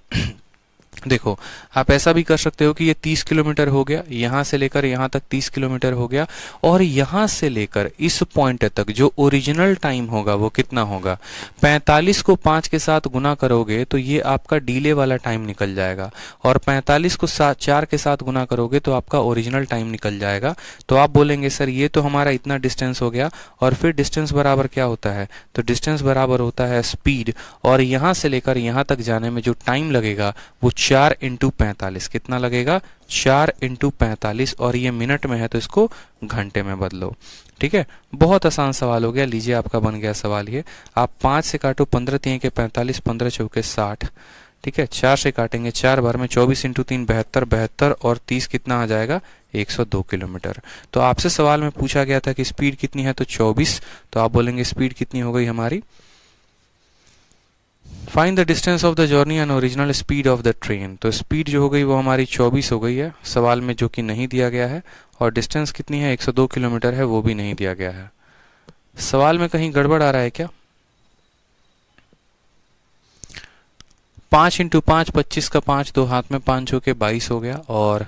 देखो, आप ऐसा भी कर सकते हो कि ये 30 किलोमीटर हो गया, यहां से लेकर यहां तक 30 किलोमीटर हो गया, और यहां से लेकर इस पॉइंट तक जो ओरिजिनल टाइम होगा वो कितना होगा, 45 को 5 के साथ गुना करोगे तो ये आपका डीले वाला टाइम निकल जाएगा, और 45 को 4 के साथ गुना करोगे तो आपका ओरिजिनल टाइम निकल जाएगा। तो आप बोलेंगे सर ये तो हमारा इतना डिस्टेंस हो गया, और फिर डिस्टेंस बराबर क्या होता है, तो डिस्टेंस बराबर होता है स्पीड, और यहां से लेकर यहां तक जाने में जो टाइम लगेगा वो 4 इंटू 45, कितना लगेगा, 4 इंटू 45, और ये मिनट में है तो इसको घंटे में बदलो। ठीक है, बहुत आसान सवाल हो गया। लीजिए आपका बन गया सवाल ये। आप 5 से काटो, 15 3 के 45, 15 चौके 60। ठीक है, 4 से काटेंगे 4 बार में, 24 इंटू 3 72, 72 और 30 कितना आ जाएगा, 102 किलोमीटर। तो आपसे सवाल में पूछा गया था कि स्पीड कितनी है, तो 24। तो आप बोलेंगे स्पीड कितनी हो गई हमारी, find the distance of the journey and original speed of the train. तो स्पीड जो हो गई वो हमारी 24 हो गई है सवाल में, जो कि नहीं दिया गया है, और डिस्टेंस कितनी है, 102 किलोमीटर है, वो भी नहीं दिया गया है। सवाल में कहीं गड़बड़ आ रहा है क्या? 5 इंटू 5 25 का 5, 2 हाथ में, 5 चौके 22 हो गया, और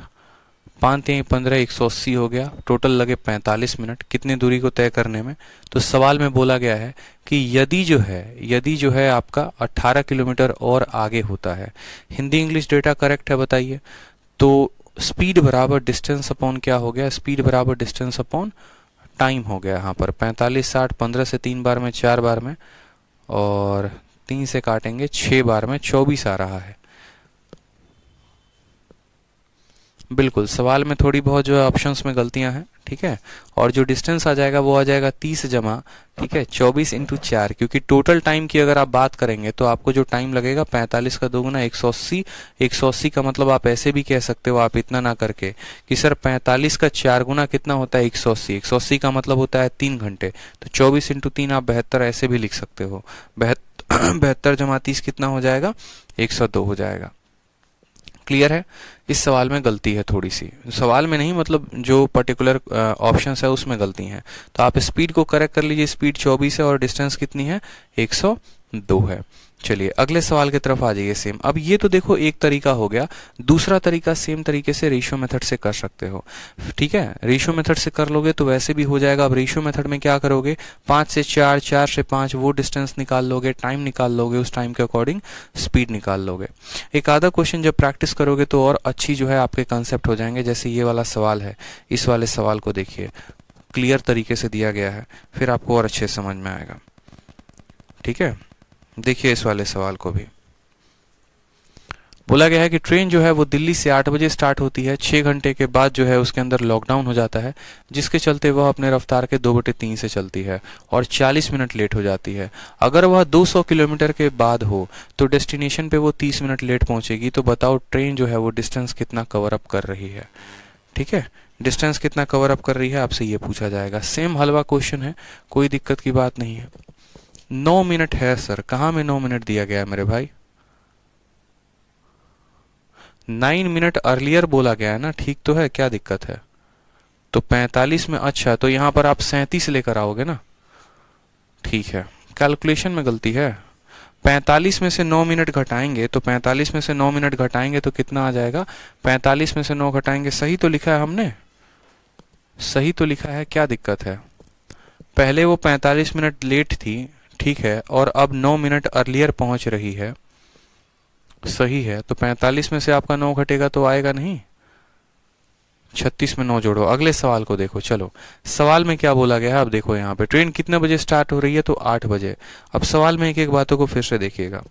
5 3 15 180 हो गया। टोटल लगे 45 मिनट कितनी दूरी को तय करने में। तो सवाल में बोला गया है कि यदि जो है आपका 18 किलोमीटर और आगे होता है, हिंदी इंग्लिश डेटा करेक्ट है बताइए, तो स्पीड बराबर डिस्टेंस अपॉन क्या हो गया, स्पीड बराबर डिस्टेंस अपॉन टाइम हो गया। यहाँ पर 45 60, 15 से 3 बार में, 4 बार में, और 3 से काटेंगे 6 बार में, 24 आ रहा है। बिल्कुल, सवाल में थोड़ी बहुत जो है ऑप्शंस में गलतियां हैं। ठीक है, और जो डिस्टेंस आ जाएगा वो आ जाएगा 30 जमा, ठीक है, 24 इंटू 4, क्योंकि टोटल टाइम की अगर आप बात करेंगे तो आपको जो टाइम लगेगा 45 का 2 गुना 180। 180 का मतलब आप ऐसे भी कह सकते हो, आप इतना ना करके, कि सर 45 का 4 गुना कितना होता है, 180। 180 का मतलब होता है 3 घंटे। तो 24 इंटू 3 आप 72 ऐसे भी लिख सकते हो। 72 जमा 30 कितना हो जाएगा, 102 हो जाएगा। क्लियर है? इस सवाल में गलती है थोड़ी सी, सवाल में नहीं मतलब जो पर्टिकुलर ऑप्शंस है उसमें गलती है। तो आप स्पीड को करेक्ट कर लीजिए, स्पीड 24 है और डिस्टेंस कितनी है, 102 है। चलिए अगले सवाल की तरफ आ जाइए। सेम, अब ये तो देखो एक तरीका हो गया, दूसरा तरीका सेम तरीके से रेशियो मेथड से कर सकते हो। ठीक है, रेशियो मेथड से कर लोगे तो वैसे भी हो जाएगा। अब रेशियो मेथड में क्या करोगे, 5 से 4, 4 से 5 वो डिस्टेंस निकाल लोगे, टाइम निकाल लोगे, उस टाइम के अकॉर्डिंग स्पीड निकाल लोगे। एक आधा क्वेश्चन जब प्रैक्टिस करोगे तो और अच्छी जो है आपके कंसेप्ट हो जाएंगे। जैसे ये वाला सवाल है, इस वाले सवाल को देखिए, क्लियर तरीके से दिया गया है, फिर आपको और अच्छे समझ में आएगा। ठीक है, देखिए इस वाले सवाल को भी बोला गया है कि ट्रेन जो है वो दिल्ली से 8 बजे स्टार्ट होती है, 6 घंटे के बाद जो है उसके अंदर लॉकडाउन हो जाता है, जिसके चलते वह अपने रफ्तार के 2/3 से चलती है और 40 मिनट लेट हो जाती है। अगर वह 200 किलोमीटर के बाद हो तो डेस्टिनेशन पे वो 30 मिनट लेट पहुंचेगी। तो बताओ ट्रेन जो है वो डिस्टेंस कितना कवर अप कर रही है। ठीक है, डिस्टेंस कितना कवर अप कर रही है आपसे ये पूछा जाएगा। सेम हलवा क्वेश्चन है, कोई दिक्कत की बात नहीं है। 9 मिनट है सर, कहाँ में 9 मिनट दिया गया है मेरे भाई, 9 मिनट अर्लियर बोला गया है ना, ठीक तो है, क्या दिक्कत है। तो 45 में, अच्छा तो यहां पर आप 37 लेकर आओगे ना, ठीक है, कैलकुलेशन में गलती है। 45 में से 9 मिनट घटाएंगे तो 45 में से 9 मिनट घटाएंगे तो कितना आ जाएगा, 45 में से 9 घटाएंगे, सही तो लिखा है हमने, सही तो लिखा है, क्या दिक्कत है। पहले वो 45 मिनट लेट थी, ठीक है, और अब 9 मिनट अर्लियर पहुंच रही है, सही है। तो 45 में से आपका 9 घटेगा तो आएगा नहीं, 36 में 9 जोड़ो। अगले सवाल को देखो। चलो सवाल में क्या बोला गया है, अब देखो यहाँ पे ट्रेन कितने बजे स्टार्ट हो रही है, तो 8 बजे। अब सवाल में एक एक बातों को फिर से देखिएगा।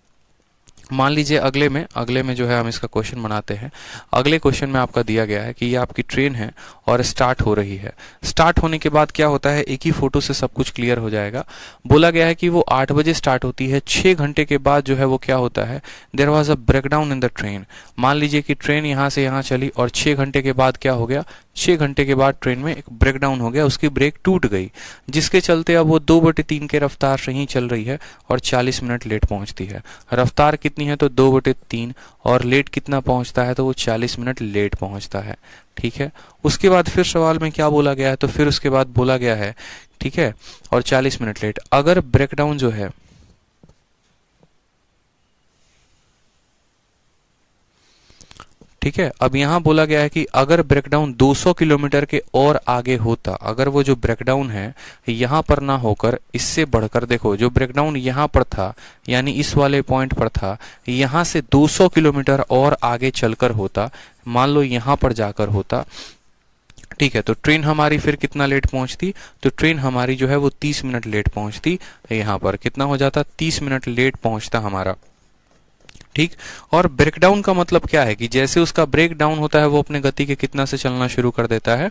मान लीजिए अगले में जो है हम इसका क्वेश्चन बनाते हैं। अगले क्वेश्चन में आपका दिया गया है कि ये आपकी ट्रेन है और स्टार्ट हो रही है। स्टार्ट होने के बाद क्या होता है, एक ही फोटो से सब कुछ क्लियर हो जाएगा। बोला गया है कि वो 8 बजे स्टार्ट होती है, 6 घंटे के बाद जो है वो क्या होता है, there was a breakdown in the train. मान लीजिए कि ट्रेन यहाँ से यहाँ चली और 6 घंटे के बाद क्या हो गया, 6 घंटे के बाद ट्रेन में एक ब्रेकडाउन हो गया, उसकी ब्रेक टूट गई, जिसके चलते अब वो 2/3 के रफ्तार से ही चल रही है और 40 मिनट लेट पहुंचती है। रफ्तार कितनी है, तो 2/3, और लेट कितना पहुंचता है, तो वो 40 मिनट लेट पहुंचता है। ठीक है, उसके बाद फिर सवाल में क्या बोला गया है, तो फिर उसके बाद बोला गया है, ठीक है, और 40 मिनट लेट। अगर ब्रेकडाउन जो है, ठीक है, अब यहां बोला गया है कि अगर ब्रेकडाउन 200 किलोमीटर के और आगे होता, अगर वो जो ब्रेकडाउन है यहां पर ना होकर इससे बढ़कर, देखो जो ब्रेकडाउन यहां पर था यानी इस वाले पॉइंट पर था, यहां से 200 किलोमीटर और आगे चलकर होता, मान लो यहां पर जाकर होता, ठीक है, तो ट्रेन हमारी फिर कितना लेट पहुंचती, तो ट्रेन हमारी जो है वो 30 मिनट लेट पहुंचती। यहां पर कितना हो जाता, 30 मिनट लेट पहुंचता हमारा। ठीक, और ब्रेकडाउन का मतलब क्या है कि जैसे उसका ब्रेक डाउन होता है वो अपने गति के कितना से चलना शुरू कर देता है,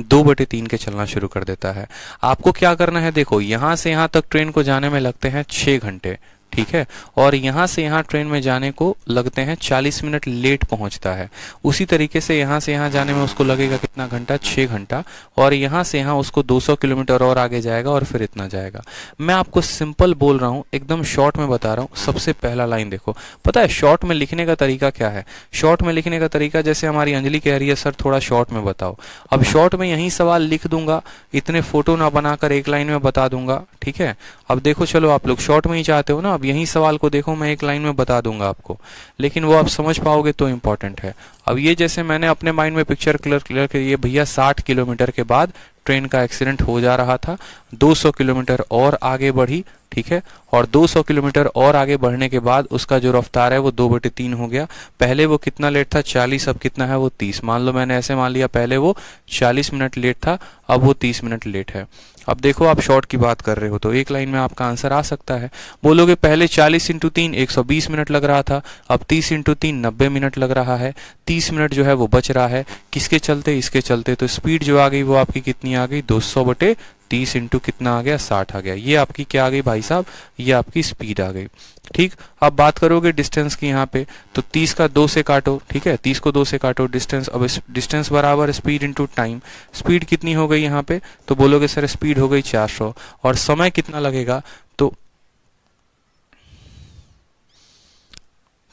2/3 के चलना शुरू कर देता है। आपको क्या करना है, देखो यहां से यहां तक ट्रेन को जाने में लगते हैं 6 घंटे, ठीक है, और यहां से यहां ट्रेन में जाने को लगते हैं 40 मिनट लेट पहुंचता है। उसी तरीके से यहां से यहां जाने में उसको लगेगा कितना घंटा, 6 घंटा, और यहां से यहां उसको 200 किलोमीटर और आगे जाएगा और फिर इतना जाएगा। मैं आपको सिंपल बोल रहा हूं, एकदम शॉर्ट में बता रहा हूं। सबसे पहला लाइन देखो, पता है शॉर्ट में लिखने का तरीका क्या है, शॉर्ट में लिखने का तरीका जैसे हमारी अंजलि कह रही है सर थोड़ा शॉर्ट में बताओ। अब शॉर्ट में यही सवाल लिख दूंगा, इतने फोटो ना बनाकर एक लाइन में बता दूंगा, ठीक है। अब देखो चलो आप लोग शॉर्ट में ही चाहते हो ना, अब यही सवाल को देखो मैं एक लाइन में बता दूंगा आपको, लेकिन वो आप समझ पाओगे तो इंपॉर्टेंट है। अब ये जैसे मैंने अपने माइंड में पिक्चर क्लियर कर, ये भैया 60 किलोमीटर के बाद ट्रेन का एक्सीडेंट हो जा रहा था, 200 किलोमीटर और आगे बढ़ी, ठीक है, और 200 किलोमीटर और आगे बढ़ने के बाद उसका जो रफ्तार है वो 2/3 हो गया। पहले वो कितना लेट था, 40, अब कितना है वो 30। मान लो मैंने ऐसे मान लिया पहले वो 40 मिनट लेट था, अब वो 30 मिनट लेट है। अब देखो आप शॉर्ट की बात कर रहे हो तो एक लाइन में आपका आंसर आ सकता है। बोलोगे पहले 40 × 3 120 मिनट लग रहा था, अब 30 × 3 90 मिनट लग रहा है, 30 मिनट जो है वो बच रहा है, किसके चलते, इसके चलते। तो स्पीड जो आ गई वो आपकी कितनी आ गई, 200/30 इंटू कितना आ गया, 60 आ गया। ये आपकी क्या आ गई भाई साहब, ये आपकी स्पीड आ गई। ठीक, अब बात करोगे डिस्टेंस की यहाँ पे, तो 30 का 2 से काटो, ठीक है, 30 को 2 से काटो, डिस्टेंस, अब डिस्टेंस बराबर स्पीड इंटू टाइम। स्पीड कितनी हो गई यहाँ पे, तो बोलोगे सर स्पीड हो गई 400, और समय कितना लगेगा, तो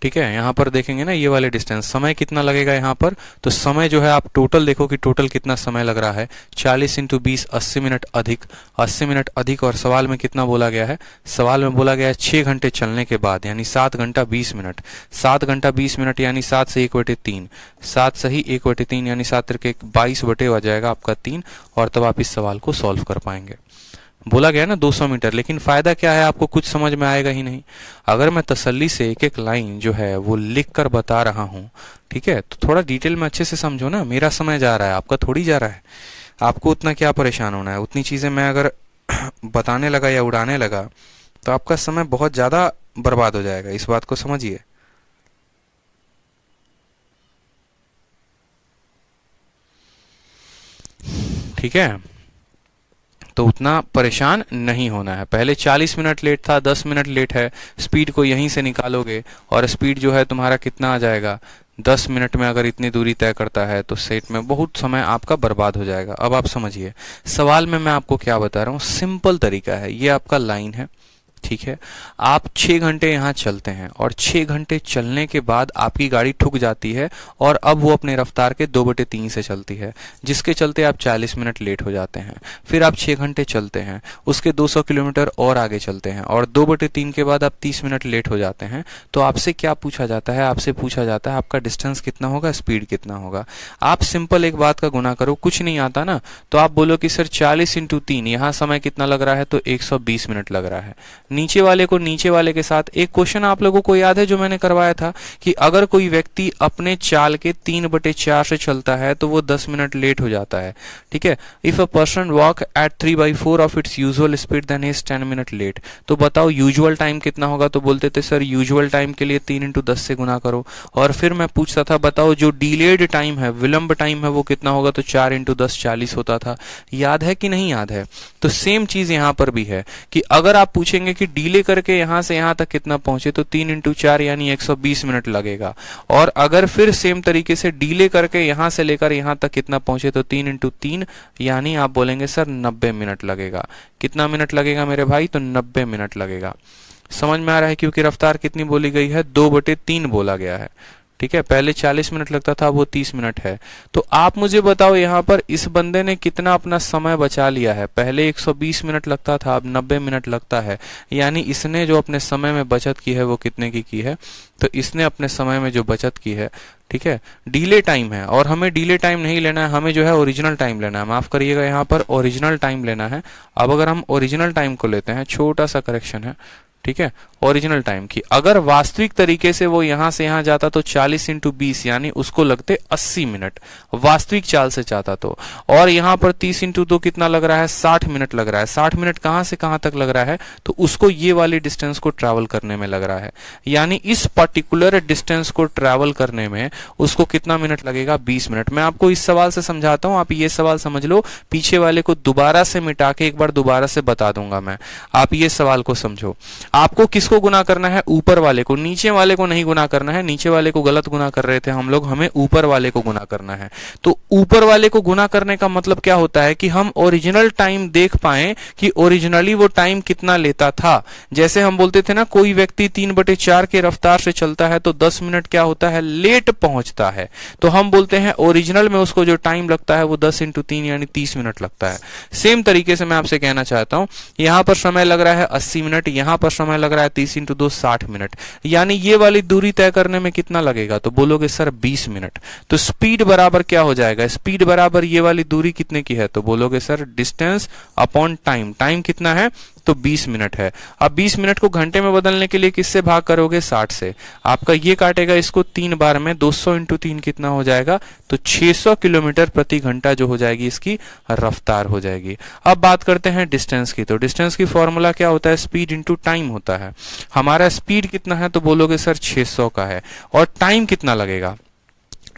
ठीक है यहाँ पर देखेंगे ना ये वाले डिस्टेंस, समय कितना लगेगा यहाँ पर, तो समय जो है आप टोटल देखो कि टोटल कितना समय लग रहा है, 40 × 20 80 मिनट अधिक, 80 मिनट अधिक, और सवाल में कितना बोला गया है, सवाल में बोला गया है 6 घंटे चलने के बाद, यानी 7 घंटा 20 मिनट, 7 घंटा 20 मिनट यानी 7 से 1/3, 7 से ही 1/3 यानी 7 के 22 बटे हो जाएगा आपका 3, और तब आप इस सवाल को सॉल्व कर पाएंगे। बोला गया ना 200 मीटर, लेकिन फायदा क्या है, आपको कुछ समझ में आएगा ही नहीं। अगर मैं तसल्ली से एक एक लाइन जो है वो लिख कर बता रहा हूं, ठीक है, तो थोड़ा डिटेल में अच्छे से समझो ना। मेरा समय जा रहा है, आपका थोड़ी जा रहा है, आपको उतना क्या परेशान होना है। उतनी चीजें मैं अगर बताने लगा या उड़ाने लगा तो आपका समय बहुत ज्यादा बर्बाद हो जाएगा, इस बात को समझिए। ठीक है, तो उतना परेशान नहीं होना है। पहले 40 मिनट लेट था, 10 मिनट लेट है, स्पीड को यहीं से निकालोगे और स्पीड जो है तुम्हारा कितना आ जाएगा, 10 मिनट में अगर इतनी दूरी तय करता है तो सेट में बहुत समय आपका बर्बाद हो जाएगा। अब आप समझिए सवाल में मैं आपको क्या बता रहा हूँ, सिंपल तरीका है। ये आपका लाइन है, ठीक है, आप 6 घंटे यहाँ चलते हैं और 6 घंटे चलने के बाद आपकी गाड़ी ठुक जाती है और अब वो अपने रफ्तार के 2/3 से चलती है, जिसके चलते आप 40 मिनट लेट हो जाते हैं। फिर आप 6 घंटे चलते हैं, उसके 200 किलोमीटर और आगे चलते हैं और 2/3 के बाद आप 30 मिनट लेट हो जाते हैं। तो आपसे क्या पूछा जाता है, आपसे पूछा जाता है आपका डिस्टेंस कितना होगा, स्पीड कितना होगा। आप सिंपल एक बात का गुना करो, कुछ नहीं आता ना, तो आप बोलो कि सर 40 × 3 यहाँ समय कितना लग रहा है, तो 120 मिनट लग रहा है। नीचे वाले को नीचे वाले के साथ। एक क्वेश्चन आप लोगों को याद है जो मैंने करवाया था कि अगर कोई व्यक्ति अपने चाल के 3/4 से चलता है तो वो 10 मिनट लेट हो जाता है, ठीक है। If a person walk at 3/4 of its usual speed then is 10 minute late. तो बताओ यूजुअल टाइम कितना होगा, तो बोलते थे सर यूजुअल टाइम के लिए 3 × 10 से गुना करो। और फिर मैं पूछता था बताओ जो डिलेड टाइम है, विलंब टाइम है, वो कितना होगा, तो 4 × 10 40 होता था। याद है कि नहीं याद है? तो सेम चीज यहां पर भी है कि अगर आप पूछेंगे कि डीले करके यहां से यहां तक कितना पहुंचे, तो 3 × 4 यानी 120 मिनट लगेगा। और अगर फिर सेम तरीके से डीले करके यहां से लेकर यहां तक कितना पहुंचे, तो 3 × 3 यानी आप बोलेंगे सर 90 मिनट लगेगा। कितना मिनट लगेगा मेरे भाई, तो 90 मिनट लगेगा। समझ में आ रहा है? क्योंकि रफ्तार कितनी बोली गई है, 2/3 बोला गया है, ठीक है। पहले 40 मिनट लगता था, वो 30 मिनट है। तो आप मुझे बताओ यहाँ पर इस बंदे ने कितना अपना समय बचा लिया है। पहले 120 मिनट लगता था, अब 90 मिनट लगता है। यानी इसने जो अपने समय में बचत की है वो कितने की है, तो इसने अपने समय में जो बचत की है, ठीक है। डिले टाइम है और हमें डिले टाइम नहीं लेना है, हमें जो है ओरिजिनल टाइम लेना है। माफ करिएगा, यहाँ पर ओरिजिनल टाइम लेना है। अब अगर हम ओरिजिनल टाइम को लेते हैं, छोटा सा करेक्शन है, ठीक है, ओरिजिनल टाइम की। अगर वास्तविक तरीके से वो यहां से यहां जाता तो 40 × 20 यानी उसको लगते 80 मिनट वास्तविक चाल से जाता तो। और यहां पर 30 × 2 कितना लग रहा है, 60 मिनट लग रहा है। 60 मिनट कहां से कहां तक लग रहा है, तो उसको ये वाली डिस्टेंस को ट्रैवल करने में लग रहा है। यानी इस पर्टिकुलर डिस्टेंस को ट्रैवल करने में उसको कितना मिनट लगेगा, 20 मिनट। मैं आपको इस सवाल से समझाता हूं, आप ये सवाल समझ लो, पीछे वाले को दोबारा से मिटा के एक बार दोबारा से बता दूंगा मैं। आप ये सवाल को समझो। आपको किसको गुना करना है, ऊपर वाले को, नीचे वाले को नहीं गुना करना है। नीचे वाले को गलत गुना कर रहे थे हम लोग, हमें ऊपर वाले को गुना करना है। तो ऊपर वाले को गुना करने का मतलब क्या होता है कि हम ओरिजिनल टाइम देख पाए कि ओरिजिनली वो टाइम कितना लेता था। जैसे हम बोलते थे ना, कोई व्यक्ति 3/4 के रफ्तार से चलता है तो 10 मिनट क्या होता है, लेट पहुंचता है। तो हम बोलते हैं ओरिजिनल में उसको जो टाइम लगता है वो 10 × 3 यानी 30 मिनट लगता है। सेम तरीके से मैं आपसे कहना चाहता हूं, यहां पर समय लग रहा है 80 मिनट, यहां पर समय लग रहा है 30 × 2 60 मिनट। यानी ये वाली दूरी तय करने में कितना लगेगा, तो बोलोगे सर 20 मिनट। तो स्पीड बराबर क्या हो जाएगा, स्पीड बराबर ये वाली दूरी कितने की है, तो बोलोगे sir distance upon time. Time कितना है, तो 20 मिनट है। अब 20 मिनट को घंटे में बदलने के लिए किससे भाग करोगे, 60 से। आपका ये काटेगा इसको 3 बार में, 200 × 3 कितना हो जाएगा, तो 600 किलोमीटर प्रति घंटा जो हो जाएगी इसकी रफ्तार हो जाएगी। अब बात करते हैं डिस्टेंस की। तो डिस्टेंस की फॉर्मूला क्या होता है, स्पीड इंटू टाइम होता है। हमारा स्पीड कितना है, तो बोलोगे सर 600 का है। और टाइम कितना लगेगा,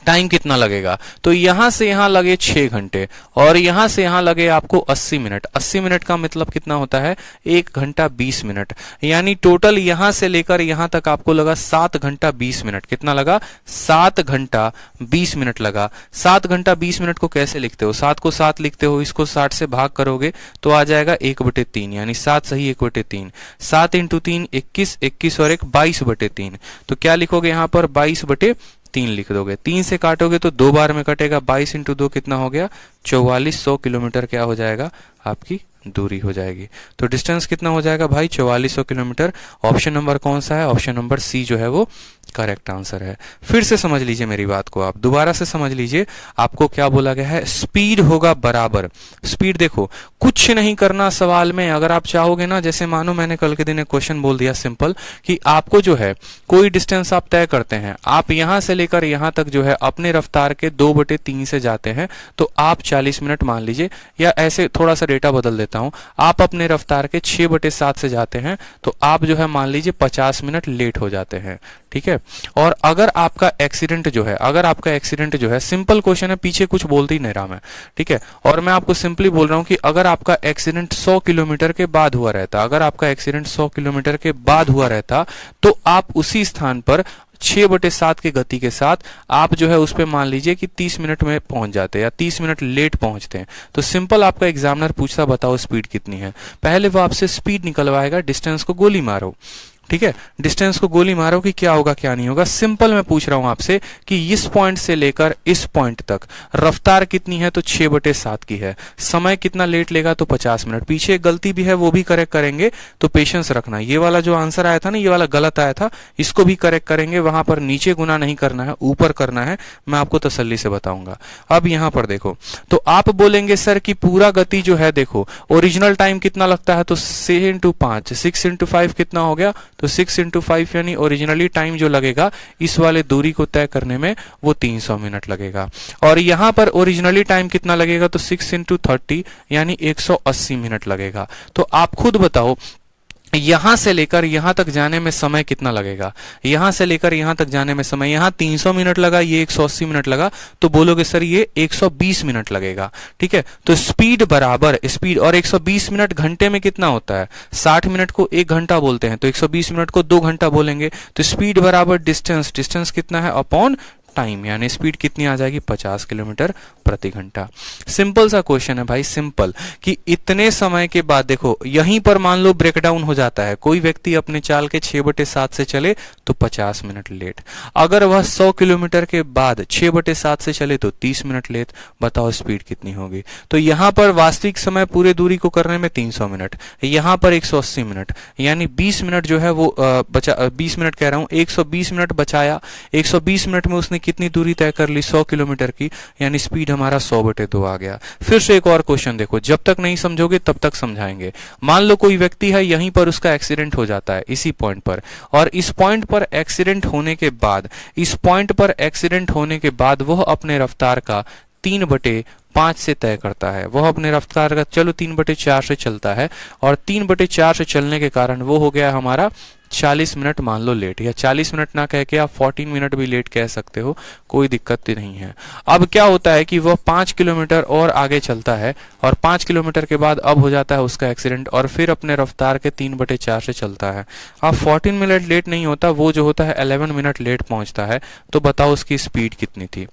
टाइम कितना लगेगा, तो यहां से यहां लगे 6 घंटे और यहां से यहां लगे आपको 80 मिनट। 80 मिनट का मतलब कितना होता है, 1 घंटा 20 मिनट। यानी टोटल यहां से लेकर यहां तक आपको लगा 7 घंटा 20 मिनट। कितना लगा, 7 घंटा 20 मिनट लगा। 7 घंटा 20 मिनट को कैसे लिखते हो, 7 को 7 लिखते हो, इसको 60 से भाग करोगे तो आ जाएगा 1/3 यानी 7 सही 1/3। 7 × 3 21, 21 और 1 22/3। तो क्या लिखोगे यहां पर, 22/3 लिख दोगे। 3 से काटोगे तो 2 बार में कटेगा, 22 × 2 कितना हो गया, 4400 किलोमीटर क्या हो जाएगा, आपकी दूरी हो जाएगी। तो डिस्टेंस कितना हो जाएगा भाई, 4400 किलोमीटर। ऑप्शन नंबर कौन सा है, ऑप्शन नंबर सी जो है वो करेक्ट आंसर है। फिर से समझ लीजिए मेरी बात को, आप दोबारा से समझ लीजिए। आपको क्या बोला गया है, स्पीड होगा बराबर। स्पीड देखो, कुछ नहीं करना सवाल में। अगर आप चाहोगे ना, जैसे मानो मैंने कल के दिन एक क्वेश्चन बोल दिया सिंपल, कि आपको जो है कोई डिस्टेंस आप तय करते हैं, आप यहां से लेकर यहां तक जो है अपने रफ्तार के 2/3 से जाते हैं, तो आप 40 मिनट मान लीजिए, या ऐसे थोड़ा सा डेटा बदल देता हूं, आप अपने रफ्तार के 6/7 से जाते हैं तो आप जो है मान लीजिए 50 मिनट लेट हो जाते हैं, ठीक है। और अगर आपका एक्सीडेंट जो है, अगर आपका एक्सीडेंट जो है, सिंपल क्वेश्चन है, पीछे कुछ बोलते ही नहीं रहा मैं, ठीक है। और मैं आपको सिंपली बोल रहा हूं कि अगर आपका एक्सीडेंट 100 किलोमीटर के बाद हुआ रहता, अगर आपका एक्सीडेंट 100 किलोमीटर के बाद हुआ रहता, तो आप उसी स्थान पर 6/7 की गति के साथ आप जो है उस पे मान लीजिए कि 30 मिनट में पहुंच जाते हैं या 30 मिनट लेट पहुंचते हैं। तो सिंपल आपका एग्जामिनर पूछता बताओ स्पीड कितनी है, पहले वो आपसे स्पीड निकलवाएगा, डिस्टेंस को गोली मारो, ठीक है, डिस्टेंस को गोली मारो कि क्या होगा क्या नहीं होगा। सिंपल मैं पूछ रहा हूं आपसे कि इस पॉइंट से लेकर इस पॉइंट तक रफ्तार कितनी है, तो 6/7 की है। समय कितना लेट लेगा, तो 50 मिनट। पीछे एक गलती भी है, वो भी करेक्ट करेंगे, तो पेशेंस रखना। ये वाला जो आंसर आया था ना, ये वाला गलत आया था, इसको भी करेक्ट करेंगे। वहां पर नीचे गुना नहीं करना है, ऊपर करना है, मैं आपको तसल्ली से बताऊंगा। अब यहां पर देखो, तो आप बोलेंगे सर कि पूरा गति जो है, देखो ओरिजिनल टाइम कितना लगता है, तो 6 × 5, 6 × 5 कितना हो गया, तो 6 × 5 यानी ओरिजिनली टाइम जो लगेगा इस वाले दूरी को तय करने में वो 300 मिनट लगेगा। और यहां पर ओरिजिनली टाइम कितना लगेगा, तो 6 × 30 यानी 180 मिनट लगेगा। तो आप खुद बताओ यहां से लेकर यहां तक जाने में समय कितना लगेगा। यहां से लेकर यहां तक जाने में समय, यहां 300 मिनट लगा, ये 180 मिनट लगा, तो बोलोगे सर ये 120 मिनट लगेगा। ठीक है, तो स्पीड बराबर स्पीड, और 120 मिनट घंटे में कितना होता है, 60 मिनट को 1 घंटा बोलते हैं, तो 120 मिनट को 2 घंटा बोलेंगे। तो स्पीड बराबर डिस्टेंस, डिस्टेंस कितना है अपॉन टाइम, यानी स्पीड कितनी आ जाएगी, 50 किलोमीटर प्रति घंटा। सिंपल सा क्वेश्चन है भाई, सिंपल, कि इतने समय के बाद देखो यहीं पर मान लो ब्रेकडाउन हो जाता है, कोई व्यक्ति अपने चाल के 6/7 से चले तो 50 मिनट लेट। अगर वह 100 किलोमीटर के बाद 6/7 से चले तो 30 मिनट लेट। बताओ स्पीड कितनी होगी। तो यहां पर वास्तविक समय पूरे दूरी को करने में 300 मिनट, यहां पर 180 मिनट, यानी 20 मिनट जो है वो बचा, 20 मिनट कह रहा हूं, 120 मिनट बचाया। 120 मिनट में उसने कितनी दूरी तय कर ली, 100 किलोमीटर की, यानी स्पीड हमारा 100/2 आ गया। फिर से एक और क्वेश्चन देखो, जब तक नहीं समझोगे तब तक समझाएंगे। मान लो कोई व्यक्ति है, यहीं पर उसका एक्सीडेंट हो जाता है इसी पॉइंट पर, और इस पॉइंट पर एक्सीडेंट होने के बाद, इस पॉइंट पर एक्सीडेंट होने के बाद वह अपने रफ्तार का 3/5 से तय करता है। वह अपने रफ्तार का चलो 3/4 से चलता है, और 3/4 से चलने के कारण वो हो गया हमारा 40 मिनट मान लो लेट, या 40 मिनट ना कह के आप 14 मिनट भी लेट कह सकते हो, कोई दिक्कत नहीं है। अब क्या होता है कि वह 5 किलोमीटर और आगे चलता है, और 5 किलोमीटर के बाद अब हो जाता है उसका एक्सीडेंट, और फिर अपने रफ्तार के 3/4 से चलता है। अब 14 मिनट लेट नहीं होता, वो जो होता है 11 मिनट लेट पहुंचता है। तो बताओ उसकी स्पीड कितनी थी,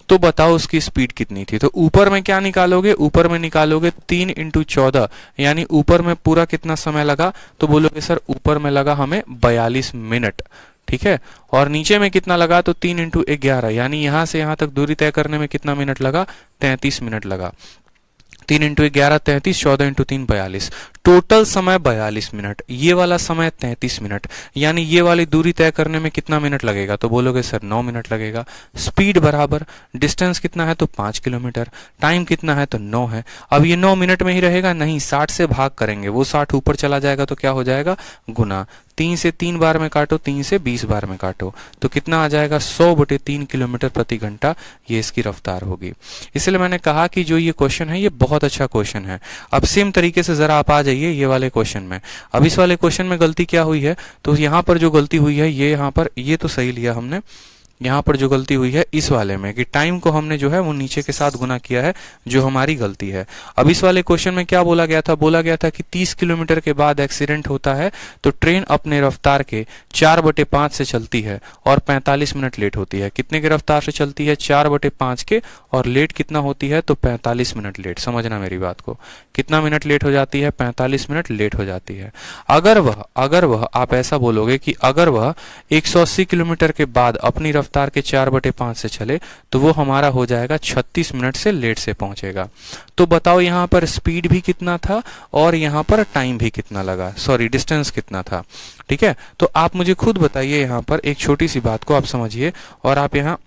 तो बताओ उसकी स्पीड कितनी थी। तो ऊपर में क्या निकालोगे, ऊपर में निकालोगे 3 × 14, यानी ऊपर में पूरा कितना समय लगा, तो बोलोगे सर ऊपर में लगा हमें 42 मिनट। ठीक है, और नीचे में कितना लगा, तो 3 × 11, यानी यहां से यहां तक दूरी तय करने में कितना मिनट लगा, 33 मिनट लगा। 3 × 11 33, 14 × 3 42, टोटल समय 42 मिनट, ये वाला समय 33 मिनट, यानी ये वाली दूरी तय करने में कितना मिनट लगेगा, तो बोलोगे सर 9 मिनट लगेगा। स्पीड बराबर डिस्टेंस कितना है, तो 5 किलोमीटर, टाइम कितना है, तो 9 है। अब ये 9 मिनट में ही रहेगा, नहीं 60 से भाग करेंगे, वो 60 ऊपर चला जाएगा, तो क्या हो जाएगा गुना, 3 से 3 बार में काटो, 3 से 20 बार में काटो, तो कितना आ जाएगा 100/3 किलोमीटर प्रति घंटा, ये इसकी रफ्तार होगी। इसलिए मैंने कहा कि जो ये क्वेश्चन है ये बहुत अच्छा क्वेश्चन है। अब सेम तरीके से जरा आप आ जाइए ये वाले क्वेश्चन में। अब इस वाले क्वेश्चन में गलती क्या हुई है, तो यहाँ पर जो गलती हुई है, ये यहाँ पर ये तो सही लिया हमने, यहाँ पर जो गलती हुई है इस वाले में कि टाइम को हमने जो है वो नीचे के साथ गुना किया है, जो हमारी गलती है। अब इस वाले क्वेश्चन में क्या बोला गया था, बोला गया था कि 30 किलोमीटर के बाद एक्सीडेंट होता है तो ट्रेन अपने रफ्तार के 4/5 से चलती है और 45 मिनट लेट होती है। कितने के रफ्तार से चलती है, 4/5 के, और लेट कितना होती है, तो 45 मिनट लेट। समझना मेरी बात को, कितना मिनट लेट हो जाती है, 45 मिनट लेट हो जाती है। अगर वह आप ऐसा बोलोगे कि अगर वह 180 किलोमीटर के बाद अपनी रफ्तार के 4/5 से चले तो वो हमारा हो जाएगा 36 मिनट से लेट से पहुंचेगा। तो बताओ यहाँ पर स्पीड भी कितना था और यहाँ पर टाइम भी कितना लगा, सॉरी डिस्टेंस कितना था। ठीक है, तो आप मुझे खुद बताइए, यहाँ पर एक छोटी सी बात को आप समझिए और आप यहाँ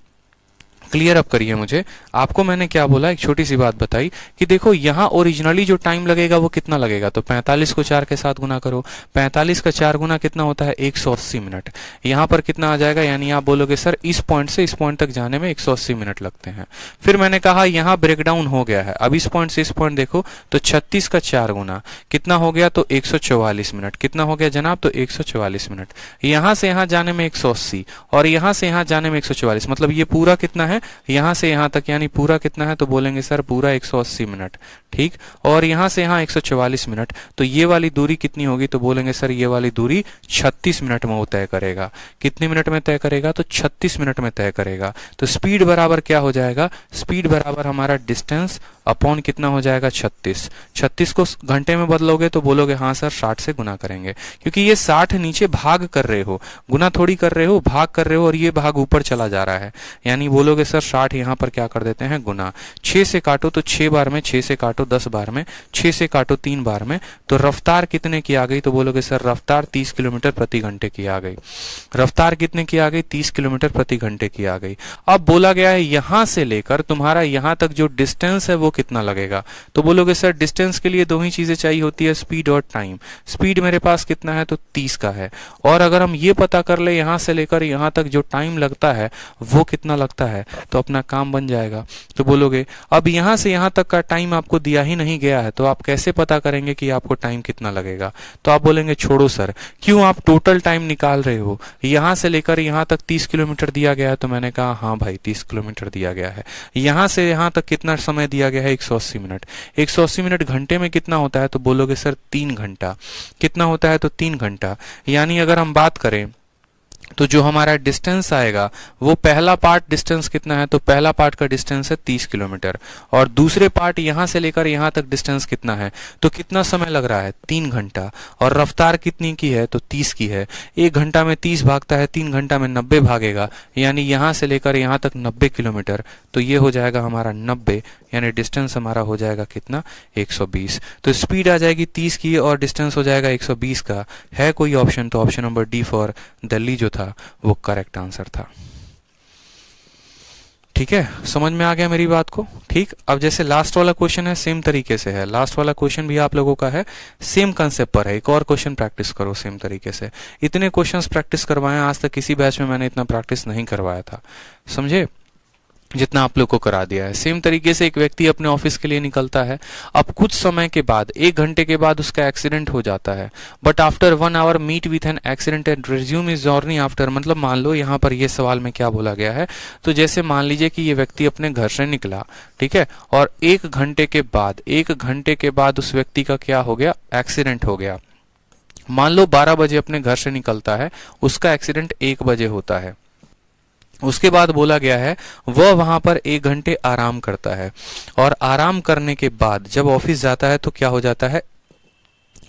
क्लियर अप करिए मुझे। आपको मैंने क्या बोला, एक छोटी सी बात बताई कि देखो यहाँ ओरिजिनली जो टाइम लगेगा वो कितना लगेगा, तो 45 को 4 के साथ गुना करो, 45 का 4 गुना कितना होता है, 180 मिनट। यहाँ पर कितना आ जाएगा, यानी आप बोलोगे सर इस पॉइंट से इस पॉइंट तक जाने में 180 मिनट लगते हैं। फिर मैंने कहा यहाँ ब्रेकडाउन हो गया है, अब इस पॉइंट से इस पॉइंट देखो तो 36 का 4 गुना कितना हो गया, तो 144 मिनट। कितना हो गया जनाब, तो 144 मिनट। यहाँ से यहाँ जाने में 180 और यहाँ से यहाँ जाने में 144, मतलब ये पूरा कितना है, है यहाँ से यहाँ तक, यानी पूरा कितना है, तो बोलेंगे सर पूरा 180 मिनट, ठीक। और यहाँ से यहाँ 144 मिनट, तो ये वाली दूरी कितनी होगी, तो बोलेंगे सर ये वाली दूरी 36 मिनट में वो तय करेगा। कितने मिनट में तय करेगा, तो 36 मिनट में तय करेगा। तो स्पीड बराबर क्या हो जाएगा, स्पीड बराबर हमारा डिस्टेंस अपॉन कितना हो जाएगा, 36। 36 को घंटे में बदलोगे तो बोलोगे हाँ सर 60 से गुना करेंगे, क्योंकि ये 60 नीचे भाग कर रहे हो, गुना थोड़ी कर रहे हो, भाग कर रहे हो, और ये भाग ऊपर चला जा रहा है, यानी बोलोगे सर 60 यहाँ पर क्या कर देते हैं, गुना। 6 से काटो तो 6 बार में, 6 से काटो 10 बार में, 6 से काटो 3 बार में, तो रफ्तार कितने की आ गई, तो बोलोगे सर रफ्तार 30 किलोमीटर प्रति घंटे की आ गई। रफ्तार कितने की आ गई, 30 किलोमीटर प्रति घंटे की आ गई। अब बोला गया है यहां से लेकर तुम्हारा यहां तक जो डिस्टेंस है वो कितना लगेगा, तो बोलोगे सर डिस्टेंस के लिए दो ही चीजें चाहिए होती है, स्पीड और टाइम। स्पीड मेरे पास कितना है, तो 30 का है, और अगर हम ये पता कर ले यहां से लेकर यहां तक जो टाइम लगता है वो कितना लगता है, तो अपना काम बन जाएगा। तो बोलोगे अब यहां से यहां तक का टाइम आपको दिया ही नहीं गया है, तो आप कैसे पता करेंगे कि आपको टाइम कितना लगेगा, तो आप बोलेंगे छोड़ो सर, क्यों आप टोटल टाइम निकाल रहे हो, यहां से लेकर यहां तक 30 किलोमीटर दिया गया है, तो मैंने कहा हाँ भाई 30 किलोमीटर दिया गया है। यहां से यहां तक कितना समय दिया गया है, 180 मिनट। 180 मिनट घंटे में कितना होता है, तो बोलोगे सर 3 घंटा। कितना होता है, तो 3 घंटा। यानी अगर हम बात करें तो जो हमारा डिस्टेंस आएगा वो पहला पार्ट डिस्टेंस कितना है, तो पहला पार्ट का डिस्टेंस है 30 किलोमीटर, और दूसरे पार्ट यहां से लेकर यहां तक डिस्टेंस कितना है, तो कितना समय लग रहा है, 3 घंटा। और रफ्तार कितनी की है, तो 30 की है। 1 घंटा में 30 भागता है, 3 घंटा में 90 भागेगा, यानी यहां से लेकर यहां तक 90 किलोमीटर, तो ये हो जाएगा हमारा 90, यानी डिस्टेंस हमारा हो जाएगा कितना, 120। तो स्पीड आ जाएगी 30 की और डिस्टेंस हो जाएगा 120 का। है कोई ऑप्शन, तो option number D for Delhi जो था वो करेक्ट आंसर था। ठीक है, समझ में आ गया मेरी बात को, ठीक। अब जैसे लास्ट वाला क्वेश्चन है सेम तरीके से है, लास्ट वाला क्वेश्चन भी आप लोगों का है सेम कंसेप्ट पर है। एक और क्वेश्चन प्रैक्टिस करो सेम तरीके से। इतने क्वेश्चंस प्रैक्टिस करवाए, आज तक किसी बैच में मैंने इतना प्रैक्टिस नहीं करवाया था, समझे, जितना आप लोग को करा दिया है। सेम तरीके से एक व्यक्ति अपने ऑफिस के लिए निकलता है, अब कुछ समय के बाद 1 घंटे के बाद उसका एक्सीडेंट हो जाता है, but after 1 hour meet with an accident and resume is journey after. मतलब मान लो यहाँ पर ये सवाल में क्या बोला गया है, तो जैसे मान लीजिए कि ये व्यक्ति अपने घर से निकला, ठीक है, और 1 घंटे के बाद उस व्यक्ति का क्या हो गया, एक्सीडेंट हो गया। मान लो 12 बजे अपने घर से निकलता है, उसका एक्सीडेंट 1 बजे होता है। उसके बाद बोला गया है वह वहां पर 1 घंटे आराम करता है, और आराम करने के बाद जब ऑफिस जाता है तो क्या हो जाता है,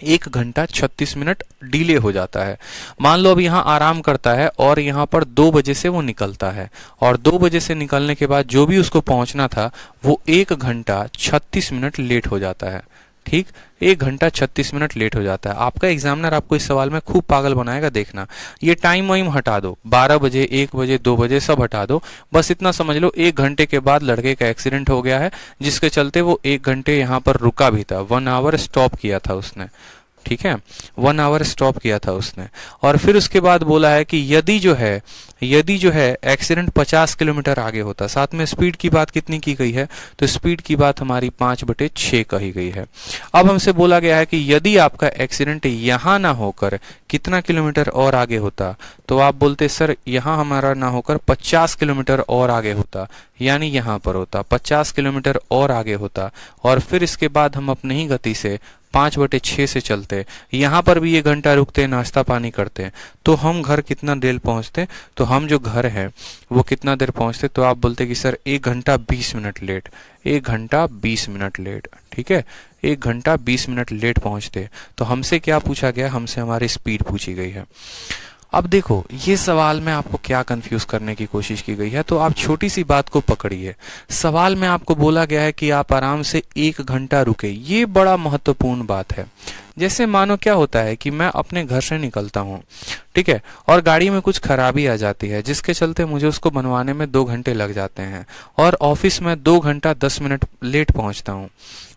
1 घंटा 36 मिनट डिले हो जाता है। मान लो अब यहाँ आराम करता है और यहाँ पर 2 बजे से वो निकलता है, और 2 बजे से निकलने के बाद जो भी उसको पहुंचना था वो 1 घंटा 36 मिनट लेट हो जाता है, ठीक। 1 घंटा 36 मिनट लेट हो जाता है। आपका एग्जामिनर आपको इस सवाल में खूब पागल बनाएगा, देखना। ये टाइम वाइम हटा दो, 12 बजे 1 बजे 2 बजे सब हटा दो, बस इतना समझ लो 1 घंटे के बाद लड़के का एक्सीडेंट हो गया है, जिसके चलते वो 1 घंटे यहाँ पर रुका भी था, 1 आवर स्टॉप किया था उसने, ठीक है, 1 आवर स्टॉप किया था उसने। और फिर उसके बाद बोला है कि यदि जो है एक्सीडेंट 50 किलोमीटर आगे होता, साथ में स्पीड की बात कितनी की गई है, तो स्पीड की बात हमारी 5/6 कही गई है। अब हमसे बोला गया है कि यदि आपका एक्सीडेंट यहां ना होकर कितना किलोमीटर और आगे होता, तो आप बोलते सर यहां हमारा ना होकर 50 किलोमीटर और आगे होता, यानी यहां पर होता 50 किलोमीटर और आगे होता, और फिर इसके बाद हम अपनी ही गति से 5/6 से चलते, यहाँ पर भी 1 घंटा रुकते, नाश्ता पानी करते, तो हम घर कितना देर पहुंचते, तो हम जो घर है वो कितना देर पहुंचते, तो आप बोलते कि सर 1 घंटा 20 मिनट लेट, 1 घंटा 20 मिनट लेट, ठीक है, 1 घंटा 20 मिनट लेट पहुंचते। तो हमसे क्या पूछा गया, हमसे हमारी स्पीड पूछी गई है। अब देखो ये सवाल में आपको क्या कंफ्यूज करने की कोशिश की गई है, तो आप छोटी सी बात को पकड़िए। सवाल में आपको बोला गया है कि आप आराम से 1 घंटा रुके, ये बड़ा महत्वपूर्ण बात है। जैसे मानो क्या होता है कि मैं अपने घर से निकलता हूँ, ठीक है, और गाड़ी में कुछ खराबी आ जाती है जिसके चलते मुझे उसको बनवाने में 2 घंटे लग जाते हैं, और ऑफिस में 2 घंटा 10 मिनट लेट पहुंचता हूँ,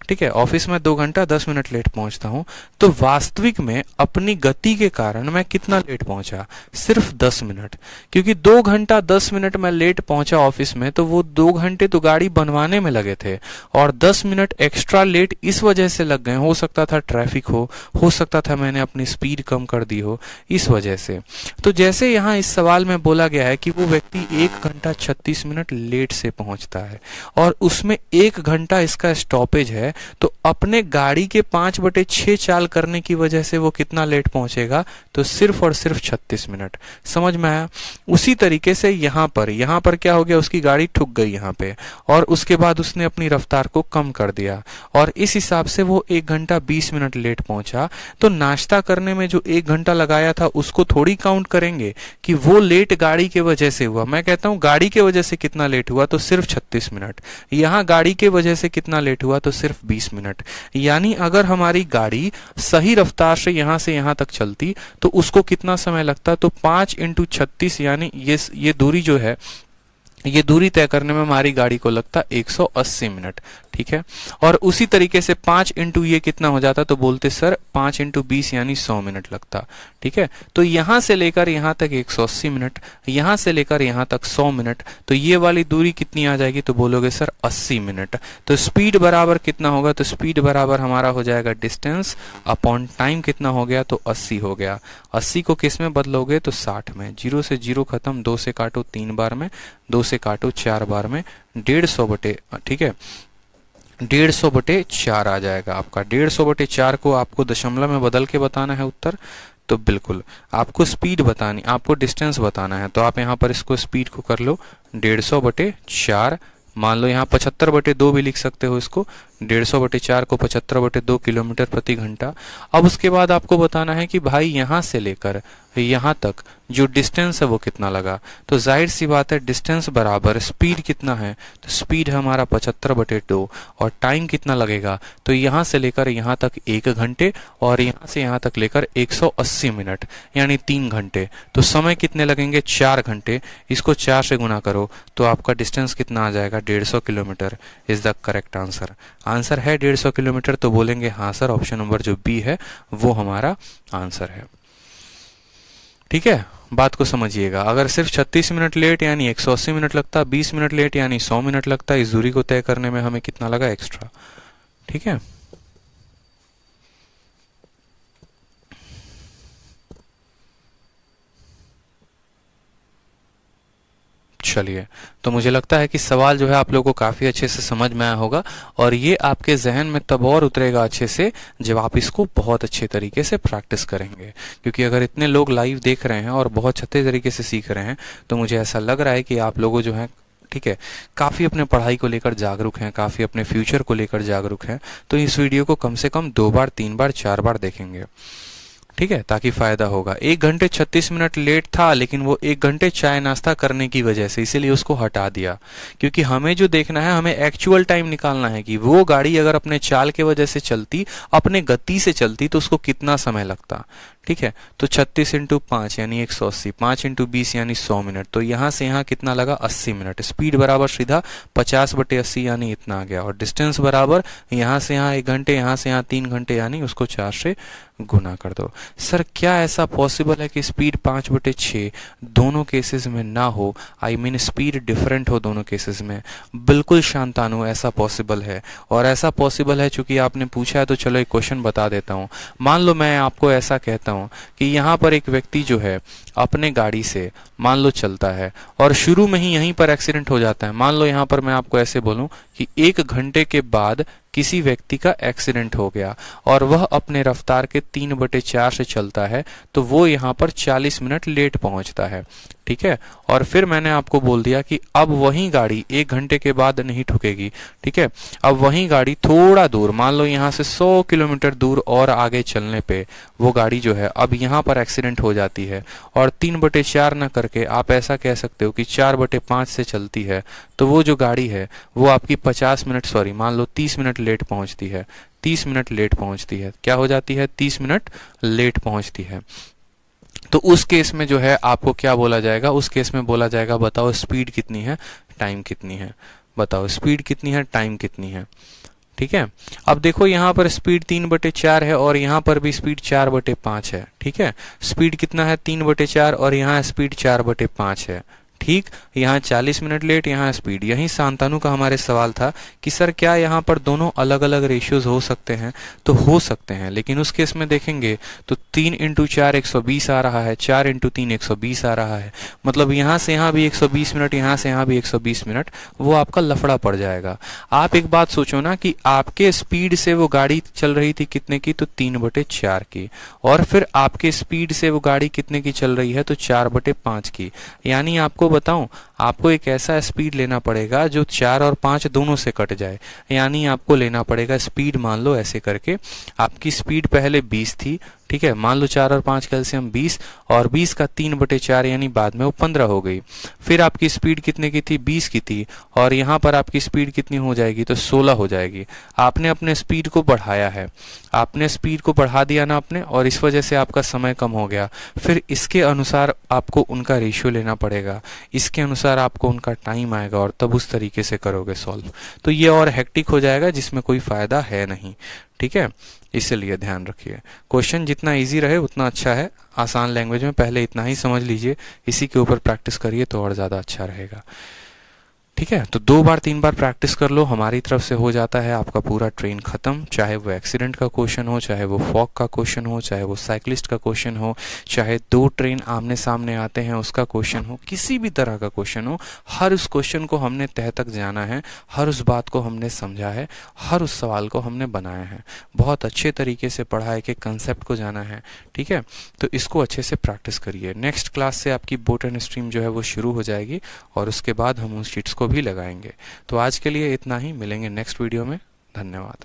ठीक है, ऑफिस में 2 घंटा 10 मिनट लेट पहुंचता हूं, तो वास्तविक में अपनी गति के कारण मैं कितना लेट पहुंचा? सिर्फ 10 मिनट। क्योंकि 2 घंटा 10 मिनट मैं लेट पहुंचा ऑफिस में, तो वो 2 घंटे तो गाड़ी बनवाने में लगे थे और 10 मिनट एक्स्ट्रा लेट इस वजह से लग गए। हो सकता था ट्रैफिक हो सकता था मैंने अपनी स्पीड कम कर दी हो, इस वजह से। तो जैसे यहाँ इस सवाल में बोला गया है कि वो व्यक्ति 1 घंटा 36 मिनट लेट से पहुंचता है और उसमें 1 घंटा इसका स्टॉपेज है, तो अपने गाड़ी के 5/6 चाल करने की वजह से वो कितना लेट पहुंचेगा? तो सिर्फ और सिर्फ 36 मिनट। समझ में आया? उसी तरीके से यहाँ पर क्या हो गया, उसकी गाड़ी ठुक गई यहाँ पे और उसके बाद उसने अपनी रफ्तार को कम कर दिया और इस हिसाब से वो 1 घंटा 20 मिनट लेट पहुंचा। तो नाश्ता करने में जो 1 घंटा लगाया था उसको थोड़ी काउंट करेंगे कि वो लेट गाड़ी के वजह से हुआ। मैं कहता हूं गाड़ी के वजह से कितना लेट हुआ? तो सिर्फ 36 मिनट। यहाँ गाड़ी के वजह से कितना लेट हुआ? तो सिर्फ 20 मिनट। यानी अगर हमारी गाड़ी सही रफ्तार से यहां तक चलती तो उसको कितना समय लगता? तो 5 × 36 यानी ये दूरी जो है, ये दूरी तय करने में हमारी गाड़ी को लगता 180 मिनट। ठीक है, और उसी तरीके से 5 इंटू ये कितना हो जाता? तो बोलते सर 5 × 20 यानी 100 मिनट लगता। ठीक है, तो यहां से लेकर यहां तक 180 मिनट, यहां से लेकर यहां तक 100 मिनट, तो ये वाली दूरी कितनी आ जाएगी? तो बोलोगे सर 80 मिनट। तो स्पीड बराबर कितना होगा? तो स्पीड बराबर हमारा हो जाएगा डिस्टेंस अपॉन टाइम। कितना हो गया? तो 80 हो गया। 80 को किस में बदलोगे? तो 60 में। 0 से 0 खत्म, 2 से काटो 3 बार में, 2 से काटो 4 बार में, 150 ठीक है, 150/4 आ जाएगा आपका। 150/4 को आपको दशमलव में बदल के बताना है उत्तर। तो बिल्कुल आपको स्पीड बतानी, आपको डिस्टेंस बताना है, तो आप यहाँ पर इसको स्पीड को कर लो 150/4। मान लो यहाँ 75/2 भी लिख सकते हो इसको। 150/4 को 75/2 किलोमीटर प्रति घंटा। अब उसके बाद आपको बताना है कि भाई यहाँ से लेकर यहाँ तक जो डिस्टेंस है वो कितना लगा। तो जाहिर सी बात है डिस्टेंस बराबर स्पीड कितना है? तो स्पीड है हमारा 75/2 और टाइम कितना लगेगा? तो यहाँ से लेकर यहाँ तक 1 घंटे और यहाँ से यहाँ तक लेकर 180 मिनट यानी 3 घंटे। तो समय कितने लगेंगे? 4 घंटे। इसको 4 से गुना करो तो आपका डिस्टेंस कितना आ जाएगा? 150 kilometre is the correct answer. Answer है 150 किलोमीटर। तो बोलेंगे हाँ सर, ऑप्शन नंबर जो बी है वो हमारा आंसर है। ठीक है, बात को समझिएगा। अगर सिर्फ 36 मिनट लेट यानी 180 मिनट लगता, 20 मिनट लेट यानी 100 मिनट लगता। इस दूरी को तय करने में हमें कितना लगा एक्स्ट्रा? ठीक है, चलिए, तो मुझे लगता है कि सवाल जो है आप लोगों को काफ़ी अच्छे से समझ में आया होगा और ये आपके जहन में तब और उतरेगा अच्छे से जब आप इसको बहुत अच्छे तरीके से प्रैक्टिस करेंगे। क्योंकि अगर इतने लोग लाइव देख रहे हैं और बहुत अच्छे तरीके से सीख रहे हैं तो मुझे ऐसा लग रहा है कि आप लोगों जो है, ठीक है, काफ़ी अपने पढ़ाई को लेकर जागरूक हैं, काफ़ी अपने फ्यूचर को लेकर जागरूक हैं। तो इस वीडियो को कम से कम 2 बार 3 बार 4 बार देखेंगे। ठीक है, ताकि फायदा होगा। 1 घंटे 36 मिनट लेट था, लेकिन वो 1 घंटे चाय नाश्ता करने की वजह से, इसीलिए उसको हटा दिया। क्योंकि हमें जो देखना है, हमें एक्चुअल टाइम निकालना है कि वो गाड़ी अगर अपने चाल के वजह से चलती, अपने गति से चलती, तो उसको कितना समय लगता। ठीक है, तो 36 × 5 यानी 180, 5 × 20 यानी 100 मिनट। तो यहाँ से यहाँ कितना लगा? 80 मिनट। स्पीड बराबर सीधा 50/80 यानी इतना आ गया। और डिस्टेंस बराबर यहाँ से यहाँ 1 घंटे, यहाँ से यहाँ 3 घंटे, यानी उसको 4 से गुना कर दो। सर क्या ऐसा पॉसिबल है कि स्पीड 5/6 दोनों केसेस में ना हो? आई मीन स्पीड डिफरेंट हो दोनों केसेस में? बिल्कुल शांतानु, ऐसा पॉसिबल है। और ऐसा पॉसिबल है चूंकि आपने पूछा है तो चलो एक क्वेश्चन बता देता हूँ। मान लो मैं आपको ऐसा कहता हूँ कि यहाँ पर एक व्यक्ति जो है अपने गाड़ी से मान लो चलता है और शुरू में ही यहीं पर एक्सीडेंट हो जाता है। मान लो यहाँ पर मैं आपको ऐसे बोलूं कि 1 घंटे के बाद किसी व्यक्ति का एक्सीडेंट हो गया और वह अपने रफ्तार के 3/4 से चलता है, तो वो यहाँ पर 40 मिनट लेट पहुंचता है। ठीक है, और फिर मैंने आपको बोल दिया कि अब वही गाड़ी 1 घंटे के बाद नहीं ठुकेगी। ठीक है, अब वही गाड़ी थोड़ा दूर, मान लो यहाँ से 100 किलोमीटर दूर और आगे चलने पे वो गाड़ी जो है अब यहाँ पर एक्सीडेंट हो जाती है और 3/4 न करके आप ऐसा कह सकते हो कि 4/5 से चलती है। तो वो जो गाड़ी है वो आपकी 50 मिनट, सॉरी मान लो 30 मिनट लेट पहुंचती है। 30 मिनट लेट पहुंचती है। क्या हो जाती है? 30 मिनट लेट पहुंचती है। तो उस केस में जो है आपको क्या बोला जाएगा? उस केस में बोला जाएगा बताओ स्पीड कितनी है, टाइम कितनी है। बताओ स्पीड कितनी है, टाइम कितनी है। ठीक है। अब देखो यहाँ पर स्पीड 3/4 है और यहाँ पर भी स्पीड 4/5 है। ठीक है, स्पीड कितना है 3/4 और यहाँ स्पीड 4/5 है। ठीक, यहाँ 40 मिनट लेट, यहाँ स्पीड। यही शांतनु का हमारे सवाल था कि सर क्या यहाँ पर दोनों अलग अलग रेशियोज हो सकते हैं? तो हो सकते हैं, लेकिन उस केस में देखेंगे तो 3 × 4 120 आ रहा है, 4 × 3 120 आ रहा है। मतलब यहाँ से यहाँ भी 120 मिनट, यहाँ से यहाँ भी 120 मिनट, वो आपका लफड़ा पड़ जाएगा। आप एक बात सोचो ना कि आपके स्पीड से वो गाड़ी चल रही थी कितने की? तो 3/4 की। और फिर आपके स्पीड से वो गाड़ी कितने की चल रही है? तो 4/5 की। यानी आपको बताऊं, आपको एक ऐसा स्पीड लेना पड़ेगा जो 4 और 5 दोनों से कट जाए। यानी आपको लेना पड़ेगा स्पीड, मान लो ऐसे करके, आपकी स्पीड पहले 20 थी। ठीक है, मान लो 4 और 5 का एलसीएम 20, और 20 का 3/4 यानी बाद में वो 15 हो गई। फिर आपकी स्पीड कितने की थी? 20 की थी, और यहाँ पर आपकी स्पीड कितनी हो जाएगी? तो 16 हो जाएगी। आपने अपने स्पीड को बढ़ाया है, आपने स्पीड को बढ़ा दिया ना आपने, और इस वजह से आपका समय कम हो गया। फिर इसके अनुसार आपको उनका रेशियो लेना पड़ेगा, इसके अनुसार आपको उनका टाइम आएगा, और तब उस तरीके से करोगे सॉल्व। तो ये और हेक्टिक हो जाएगा, जिसमें कोई फायदा है नहीं। ठीक है, इसलिए ध्यान रखिए, क्वेश्चन जितना इजी रहे उतना अच्छा है। आसान लैंग्वेज में पहले इतना ही समझ लीजिए, इसी के ऊपर प्रैक्टिस करिए तो और ज़्यादा अच्छा रहेगा। ठीक है, तो 2 बार 3 बार प्रैक्टिस कर लो, हमारी तरफ से हो जाता है आपका पूरा ट्रेन खत्म। चाहे वो एक्सीडेंट का क्वेश्चन हो, चाहे वो फॉग का क्वेश्चन हो, चाहे वो साइकिलिस्ट का क्वेश्चन हो, चाहे 2 ट्रेन आमने सामने आते हैं उसका क्वेश्चन हो, किसी भी तरह का क्वेश्चन हो, हर उस क्वेश्चन को हमने तह तक जाना है, हर उस बात को हमने समझा है, हर उस सवाल को हमने बनाया है, बहुत अच्छे तरीके से पढ़ाई के कंसेप्ट को जाना है। ठीक है, तो इसको अच्छे से प्रैक्टिस करिए। नेक्स्ट क्लास से आपकी बोट एंड स्ट्रीम जो है वो शुरू हो जाएगी, और उसके बाद हम उन शीट्स को भी लगाएंगे। तो आज के लिए इतना ही, मिलेंगे नेक्स्ट वीडियो में। धन्यवाद।